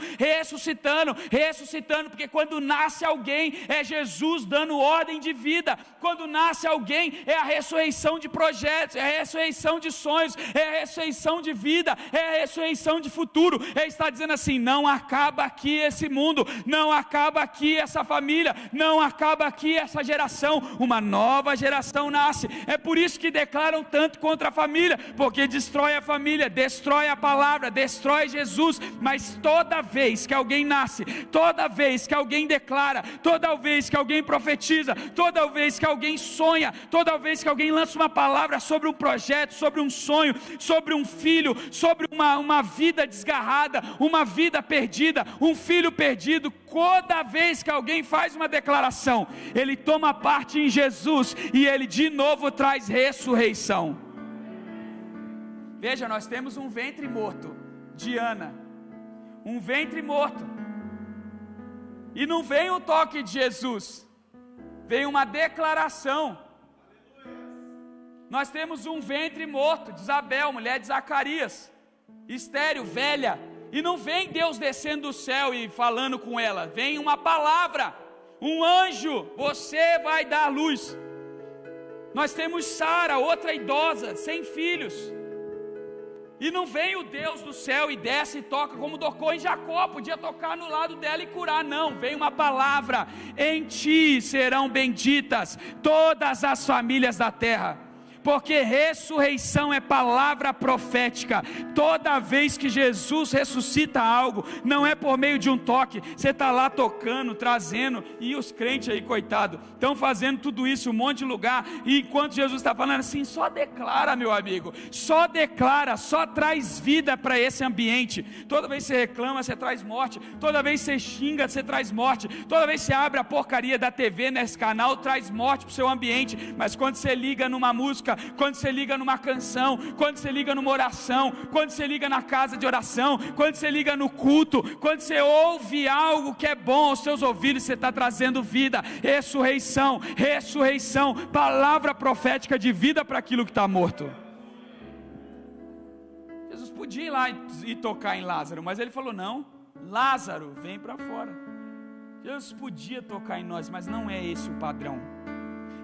porque quando nasce alguém, é Jesus dando ordem de vida. Quando nasce alguém, é a ressurreição de projetos, é a ressurreição de sonhos, é a ressurreição de vida, é a ressurreição de futuro. Ele está dizendo assim, não acaba aqui esse mundo, não acaba aqui essa família, não acaba aqui essa geração, uma nova geração nasce. É por isso que declaram tanto contra a família, porque destrói a família, destrói a palavra, destrói Jesus. Mas toda vez que alguém nasce, toda vez que alguém declara, toda vez que alguém profetiza, toda vez que alguém sonha, toda vez que alguém lança uma palavra sobre um projeto, sobre um sonho, sobre um filho, sobre uma vida desgarrada, uma vida perdida, um filho perdido, toda vez que alguém faz uma declaração, ele toma parte em Jesus e ele de novo traz ressurreição. Veja, nós temos um ventre morto, Diana, um ventre morto, e não vem um toque de Jesus, vem uma declaração. Nós temos um ventre morto de Isabel, mulher de Zacarias, estéril, velha, e não vem Deus descendo do céu e falando com ela, vem uma palavra, um anjo, você vai dar luz. Nós temos Sara, outra idosa, sem filhos, e não vem o Deus do céu e desce e toca como tocou em Jacó, podia tocar no lado dela e curar, não, vem uma palavra, em ti serão benditas todas as famílias da terra. Porque ressurreição é palavra profética. Toda vez que Jesus ressuscita algo, não é por meio de um toque. Você está lá tocando, trazendo, e os crentes aí, coitado, estão fazendo tudo isso, um monte de lugar, e enquanto Jesus está falando assim, só declara, meu amigo, só declara, só traz vida para esse ambiente. Toda vez que você reclama, você traz morte. Toda vez que você xinga, você traz morte. Toda vez que você abre a porcaria da TV nesse canal, traz morte para o seu ambiente. Mas quando você liga numa música, quando você liga numa canção, quando você liga numa oração, quando você liga na casa de oração, quando você liga no culto, quando você ouve algo que é bom aos seus ouvidos, você está trazendo vida, ressurreição, ressurreição, palavra profética de vida para aquilo que está morto. Jesus podia ir lá e tocar em Lázaro, mas ele falou, não, Lázaro, vem para fora. Jesus podia tocar em nós, mas não é esse o padrão.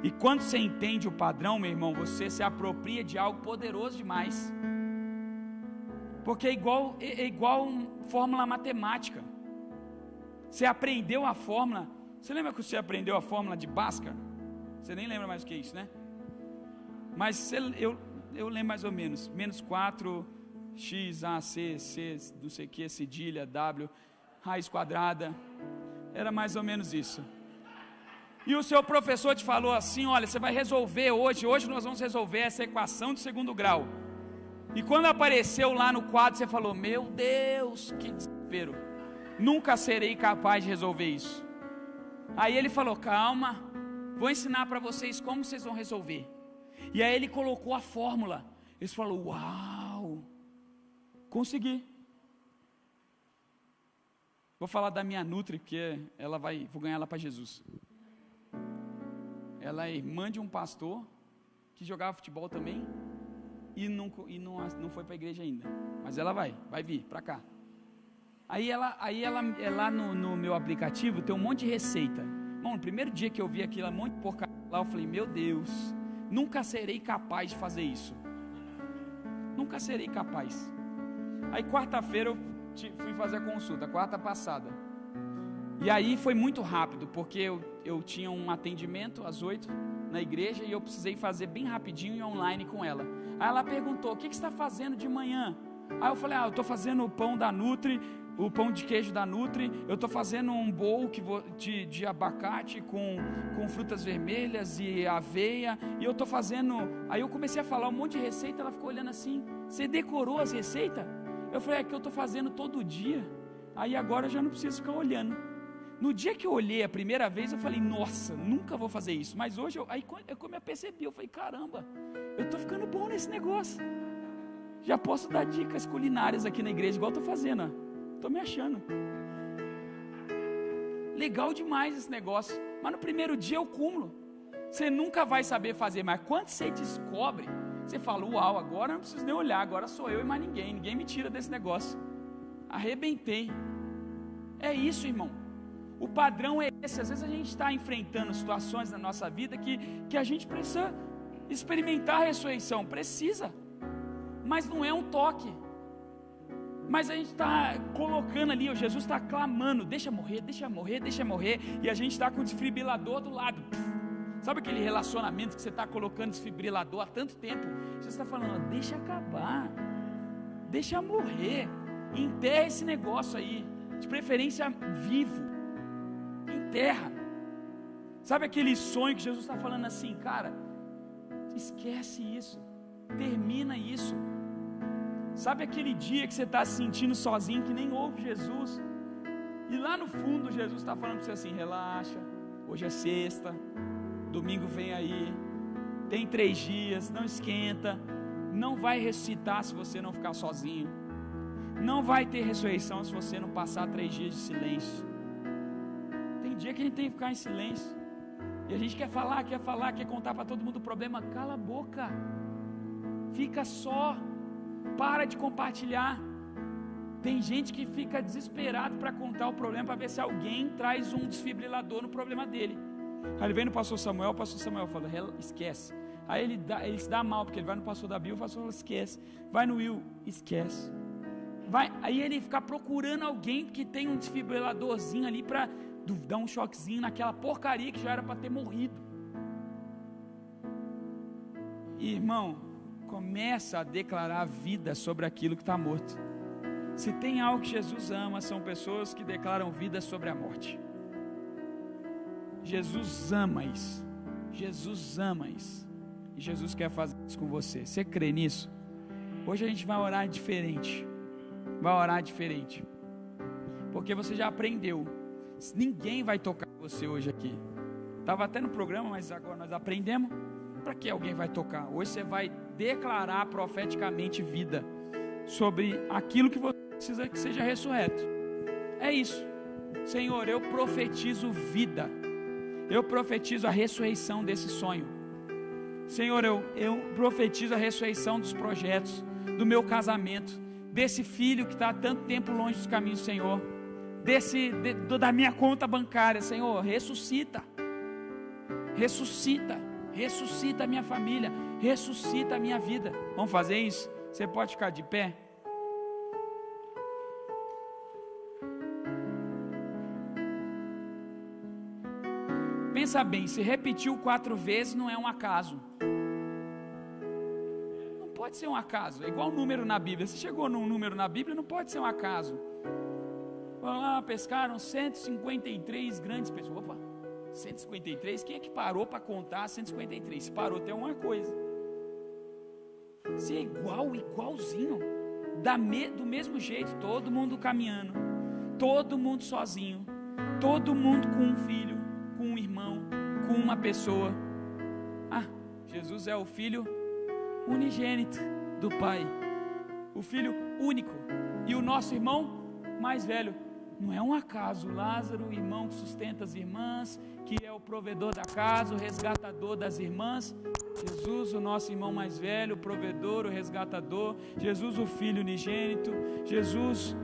E quando você entende o padrão, meu irmão, você se apropria de algo poderoso demais. Porque é igual fórmula matemática. Você aprendeu a fórmula. Você lembra que você aprendeu a fórmula de Bhaskara? Você nem lembra mais o que é isso, né? Mas eu lembro mais ou menos. Menos 4, x, a, c, não sei o que, cedilha, w, raiz quadrada. Era mais ou menos isso. E o seu professor te falou assim, olha, você vai resolver hoje nós vamos resolver essa equação de segundo grau. E quando apareceu lá no quadro, você falou, meu Deus, que desespero, nunca serei capaz de resolver isso. Aí ele falou, calma, vou ensinar para vocês como vocês vão resolver. E aí ele colocou a fórmula. Ele falou, uau, consegui. Vou falar da minha Nutri, porque vou ganhar ela para Jesus. Ela é irmã de um pastor que jogava futebol também e não foi para a igreja ainda, mas ela vai vir para cá. Aí ela lá no meu aplicativo tem um monte de receita. Bom, no primeiro dia que eu vi aquilo, um monte de porcaria lá, eu falei, meu Deus, nunca serei capaz de fazer isso, nunca serei capaz. Aí quarta-feira eu fui fazer a consulta, quarta passada. E aí foi muito rápido, porque eu tinha um atendimento às 8 na igreja e eu precisei fazer bem rapidinho e online com ela. Aí ela perguntou, o que você está fazendo de manhã? Aí eu falei, eu estou fazendo o pão da Nutri, o pão de queijo da Nutri, eu estou fazendo um bowl de abacate com frutas vermelhas e aveia, e eu estou fazendo... Aí eu comecei a falar um monte de receita, ela ficou olhando assim, você decorou as receitas? Eu falei, é que eu estou fazendo todo dia, aí agora eu já não preciso ficar olhando. No dia que eu olhei a primeira vez, eu falei, nossa, nunca vou fazer isso. Mas hoje, como eu percebi, eu falei, caramba, eu estou ficando bom nesse negócio. Já posso dar dicas culinárias aqui na igreja, igual estou fazendo. Estou me achando. Legal demais esse negócio. Mas no primeiro dia é o cúmulo. Você nunca vai saber fazer, mas quando você descobre, você fala, uau, agora eu não preciso nem olhar, agora sou eu e mais ninguém. Ninguém me tira desse negócio. Arrebentei. É isso, irmão. O padrão é esse. Às vezes a gente está enfrentando situações na nossa vida que a gente precisa experimentar a ressurreição, precisa, mas não é um toque. Mas a gente está colocando ali, Jesus está clamando, deixa morrer, deixa morrer, deixa morrer, e a gente está com o desfibrilador do lado, Sabe aquele relacionamento que você está colocando desfibrilador há tanto tempo? Você está falando, deixa acabar, deixa morrer, enterra esse negócio aí, de preferência vivo, enterra. Sabe aquele sonho que Jesus está falando assim, cara, esquece isso, termina isso. Sabe aquele dia que você está se sentindo sozinho, que nem ouve Jesus, e lá no fundo Jesus está falando para você assim, relaxa, hoje é sexta, domingo vem aí, tem 3 dias, não esquenta, não vai ressuscitar se você não ficar sozinho, não vai ter ressurreição se você não passar 3 dias de silêncio. Tem dia que a gente tem que ficar em silêncio, e a gente quer falar, quer contar para todo mundo o problema. Cala a boca, fica só, para de compartilhar. Tem gente que fica desesperado para contar o problema, para ver se alguém traz um desfibrilador no problema dele. Aí ele vem no pastor Samuel, o pastor Samuel fala, esquece. Aí ele se dá mal, porque ele vai no pastor da Bíblia, o pastor fala, esquece. Vai no Will, esquece. Aí ele fica procurando alguém que tem um desfibriladorzinho ali para dar um choquezinho naquela porcaria que já era para ter morrido. Irmão, começa a declarar vida sobre aquilo que está morto. Se tem algo que Jesus ama, são pessoas que declaram vida sobre a morte. Jesus ama isso. Jesus ama isso. E Jesus quer fazer isso com você. Você crê nisso? Hoje a gente vai orar diferente. Vai orar diferente. Porque você já aprendeu. Ninguém vai tocar você hoje aqui. Estava até no programa, mas agora nós aprendemos. Para que alguém vai tocar? Hoje você vai declarar profeticamente vida sobre aquilo que você precisa que seja ressurreto. É isso. Senhor, eu profetizo vida. Eu profetizo a ressurreição desse sonho. Senhor, eu profetizo a ressurreição dos projetos, do meu casamento, desse filho que está há tanto tempo longe dos caminhos, Senhor, da minha conta bancária, Senhor, ressuscita a minha família, ressuscita a minha vida. Vamos fazer isso? Você pode ficar de pé? Pensa bem, se repetiu 4 vezes não é um acaso. Não pode ser um acaso, é igual número na Bíblia. Se chegou num número na Bíblia, não pode ser um acaso. Vamos lá, pescaram 153 grandes peixes. Opa, 153, quem é que parou para contar 153? Se parou, tem uma coisa. Se é igualzinho, do mesmo jeito, todo mundo caminhando, todo mundo sozinho, todo mundo com um filho, com um irmão, com uma pessoa. Jesus é o filho unigênito do Pai, o filho único, e o nosso irmão mais velho. Não é um acaso, Lázaro, o irmão que sustenta as irmãs, que é o provedor da casa, o resgatador das irmãs. Jesus, o nosso irmão mais velho, o provedor, o resgatador. Jesus, o filho unigênito. Jesus,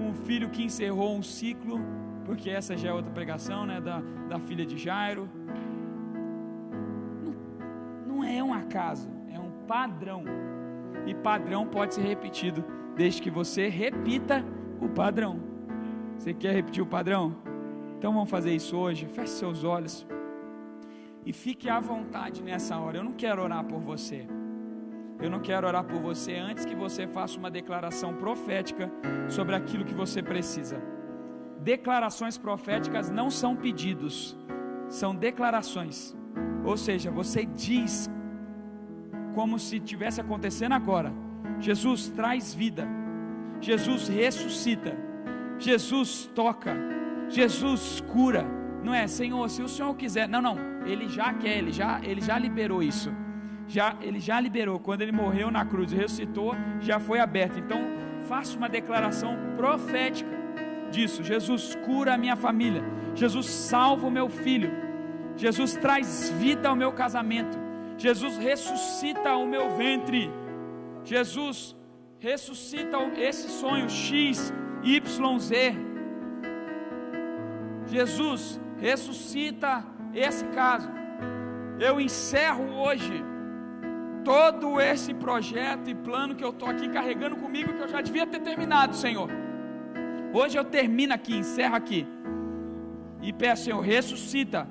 o filho que encerrou um ciclo, porque essa já é outra pregação, né, da filha de Jairo. Não é um acaso, é um padrão. E padrão pode ser repetido, desde que você repita o padrão. Você quer repetir o padrão? Então vamos fazer isso hoje. Feche seus olhos e fique à vontade nessa hora. Eu não quero orar por você. Eu não quero orar por você antes que você faça uma declaração profética sobre aquilo que você precisa. Declarações proféticas não são pedidos, são declarações. Ou seja, você diz como se estivesse acontecendo agora. Jesus traz vida, Jesus ressuscita, Jesus toca, Jesus cura. Não é, Senhor, se o Senhor quiser. Não, Ele já quer, Ele já liberou isso. Ele já liberou, quando Ele morreu na cruz e ressuscitou, já foi aberto. Então faça uma declaração profética disso. Jesus cura a minha família, Jesus salva o meu filho, Jesus traz vida ao meu casamento, Jesus ressuscita o meu ventre, Jesus ressuscita esse sonho X, Y, Z. Jesus ressuscita esse caso. Eu encerro hoje todo esse projeto e plano que eu estou aqui carregando comigo, que eu já devia ter terminado, Senhor. Hoje eu termino aqui, encerro aqui e peço, Senhor, ressuscita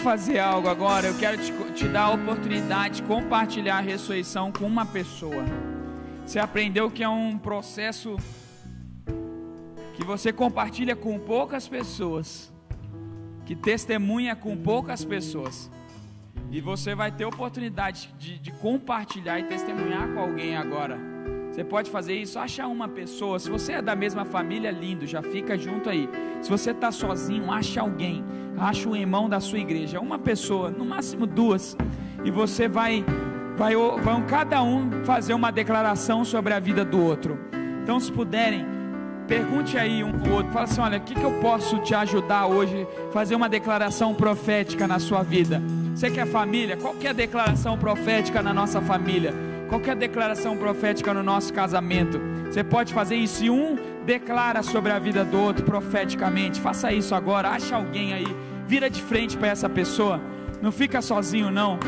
Fazer algo agora. Eu quero te dar a oportunidade de compartilhar a ressurreição com uma pessoa. Você aprendeu que é um processo que você compartilha com poucas pessoas, que testemunha com poucas pessoas, e você vai ter oportunidade de compartilhar e testemunhar com alguém agora. Você pode fazer isso, acha uma pessoa. Se você é da mesma família, lindo, já fica junto aí. Se você está sozinho, acha alguém, acha um irmão da sua igreja, uma pessoa, no máximo duas, e você vai cada um fazer uma declaração sobre a vida do outro. Então, se puderem, pergunte aí um ao outro, fala assim: olha, o que eu posso te ajudar hoje, fazer uma declaração profética na sua vida? Você que é família, qual que é a declaração profética na nossa família? Qual que é a declaração profética no nosso casamento? Você pode fazer isso, e um declara sobre a vida do outro profeticamente. Faça isso agora, acha alguém aí, vira de frente para essa pessoa, não fica sozinho não.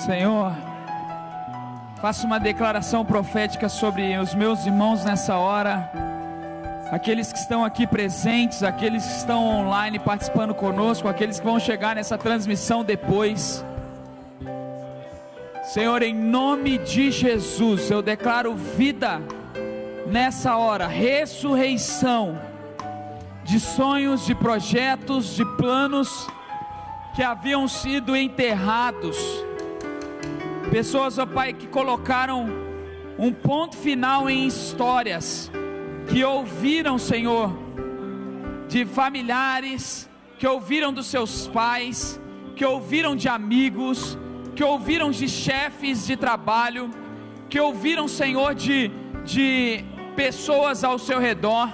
Senhor, faço uma declaração profética sobre os meus irmãos nessa hora, aqueles que estão aqui presentes, aqueles que estão online participando conosco, aqueles que vão chegar nessa transmissão depois. Senhor, em nome de Jesus, eu declaro vida nessa hora, ressurreição de sonhos, de projetos, de planos que haviam sido enterrados. Pessoas, ó Pai, que colocaram um ponto final em histórias, que ouviram, Senhor, de familiares, que ouviram dos seus pais, que ouviram de amigos, que ouviram de chefes de trabalho, que ouviram, Senhor, de pessoas ao seu redor,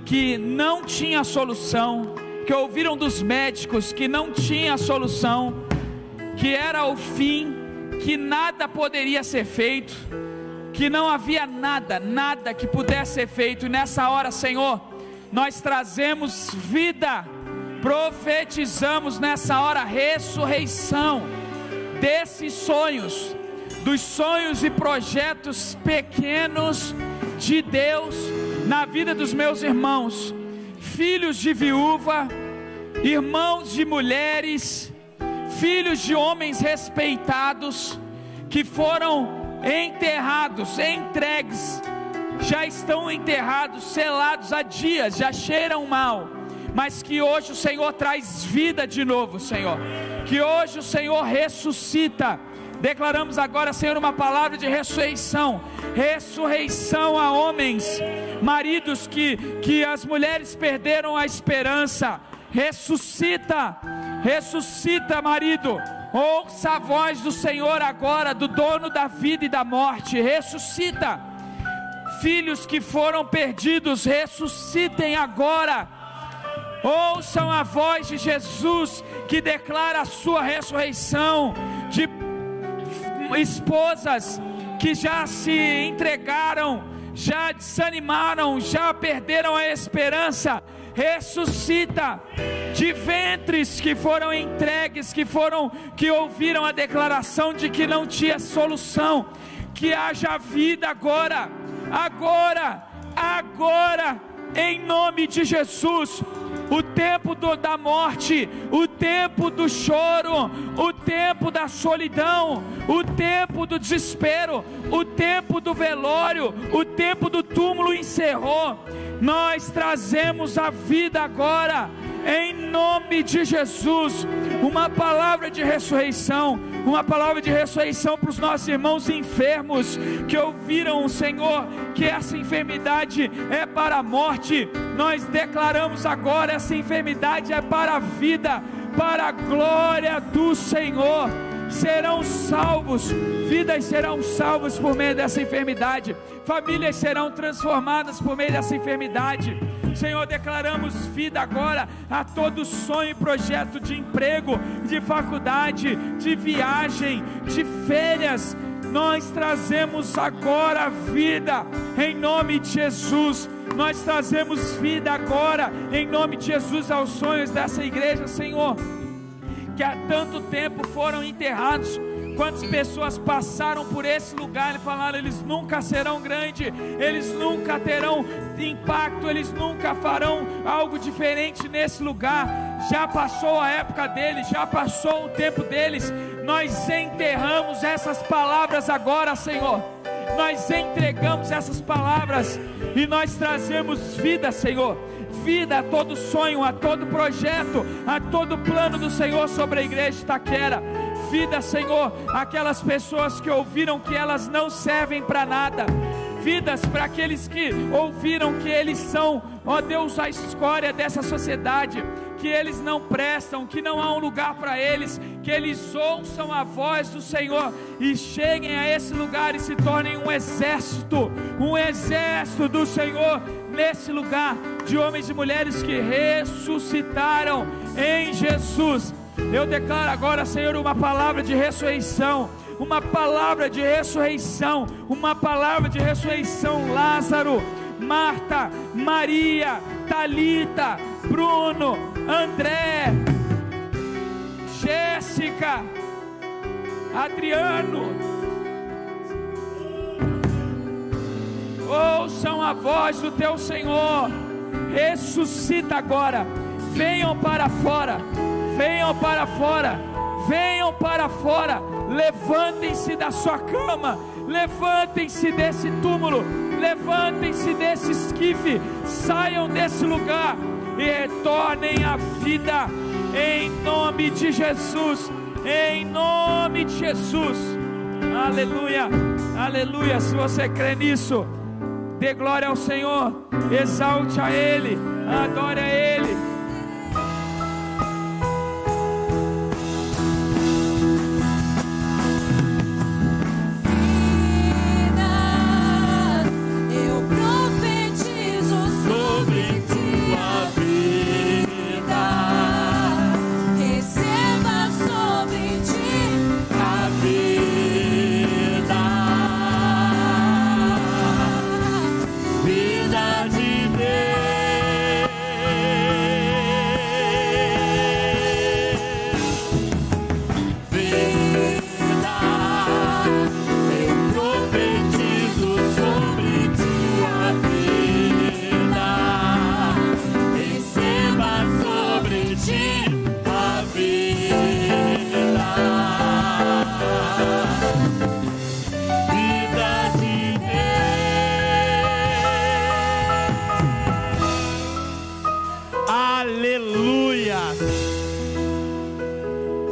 que não tinha solução, que ouviram dos médicos que não tinha solução, que era o fim, que nada poderia ser feito, que não havia nada que pudesse ser feito. E nessa hora, Senhor, nós trazemos vida, profetizamos nessa hora ressurreição desses sonhos, dos sonhos e projetos pequenos de Deus na vida dos meus irmãos, filhos de viúva, irmãos de mulheres, filhos de homens respeitados, que foram enterrados, entregues, já estão enterrados, selados há dias, já cheiram mal, mas que hoje o Senhor traz vida de novo, Senhor, que hoje o Senhor ressuscita. Declaramos agora, Senhor, uma palavra de ressurreição, ressurreição a homens, maridos que as mulheres perderam a esperança. Ressuscita, ressuscita, marido, ouça a voz do Senhor agora, do dono da vida e da morte. Ressuscita, filhos que foram perdidos, ressuscitem agora, ouçam a voz de Jesus, que declara a sua ressurreição, de esposas que já se entregaram, já desanimaram, já perderam a esperança. Ressuscita, de ventres que foram entregues, que ouviram a declaração de que não tinha solução, que haja vida agora, em nome de Jesus. O tempo da morte, o tempo do choro, o tempo da solidão, o tempo do desespero, o tempo do velório, o tempo do túmulo encerrou. Nós trazemos a vida agora, em nome de Jesus, uma palavra de ressurreição, para os nossos irmãos enfermos, que ouviram o Senhor, que essa enfermidade é para a morte. Nós declaramos agora, essa enfermidade é para a vida, para a glória do Senhor. Serão salvos, vidas serão salvas por meio dessa enfermidade, famílias serão transformadas por meio dessa enfermidade. Senhor, declaramos vida agora a todo sonho e projeto de emprego, de faculdade, de viagem, de férias. Nós trazemos agora vida, em nome de Jesus. Nós trazemos vida agora, em nome de Jesus, aos sonhos dessa igreja, Senhor, que há tanto tempo foram enterrados. Quantas pessoas passaram por esse lugar e falaram: eles nunca serão grandes, eles nunca terão impacto, eles nunca farão algo diferente nesse lugar. Já passou a época deles, já passou o tempo deles. Nós enterramos essas palavras agora, Senhor. Nós entregamos essas palavras e nós trazemos vida, Senhor. Vida a todo sonho, a todo projeto, a todo plano do Senhor sobre a igreja de Itaquera. Vida, Senhor, aquelas pessoas que ouviram que elas não servem para nada. Vidas para aqueles que ouviram que eles são, ó Deus, a escória dessa sociedade, que eles não prestam, que não há um lugar para eles, que eles ouçam a voz do Senhor e cheguem a esse lugar e se tornem um exército do Senhor nesse lugar, de homens e mulheres que ressuscitaram em Jesus. Eu declaro agora, Senhor, uma palavra de ressurreição, uma palavra de ressurreição, uma palavra de ressurreição. Lázaro, Marta, Maria, Talita, Bruno, André, Jéssica, Adriano, ouçam a voz do teu Senhor. Ressuscita agora. Venham para fora, venham para fora, venham para fora. Levantem-se da sua cama, levantem-se desse túmulo, levantem-se desse esquife, saiam desse lugar e retornem à vida, em nome de Jesus, em nome de Jesus. Aleluia, aleluia. Se você crê nisso, dê glória ao Senhor, exalte a Ele, adore a Ele.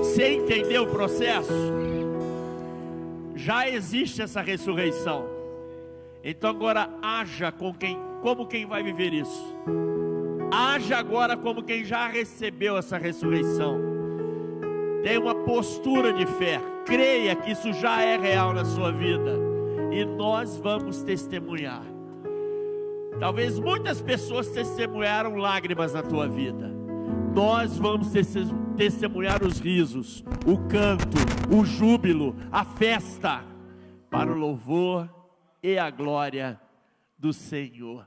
Você entendeu o processo? Já existe essa ressurreição. Então agora haja como quem vai viver isso. Haja agora como quem já recebeu essa ressurreição. Tenha uma postura de fé. Creia que isso já é real na sua vida. E nós vamos testemunhar. Talvez muitas pessoas testemunharam lágrimas na tua vida. Nós vamos testemunhar os risos, o canto, o júbilo, a festa, para o louvor e a glória do Senhor.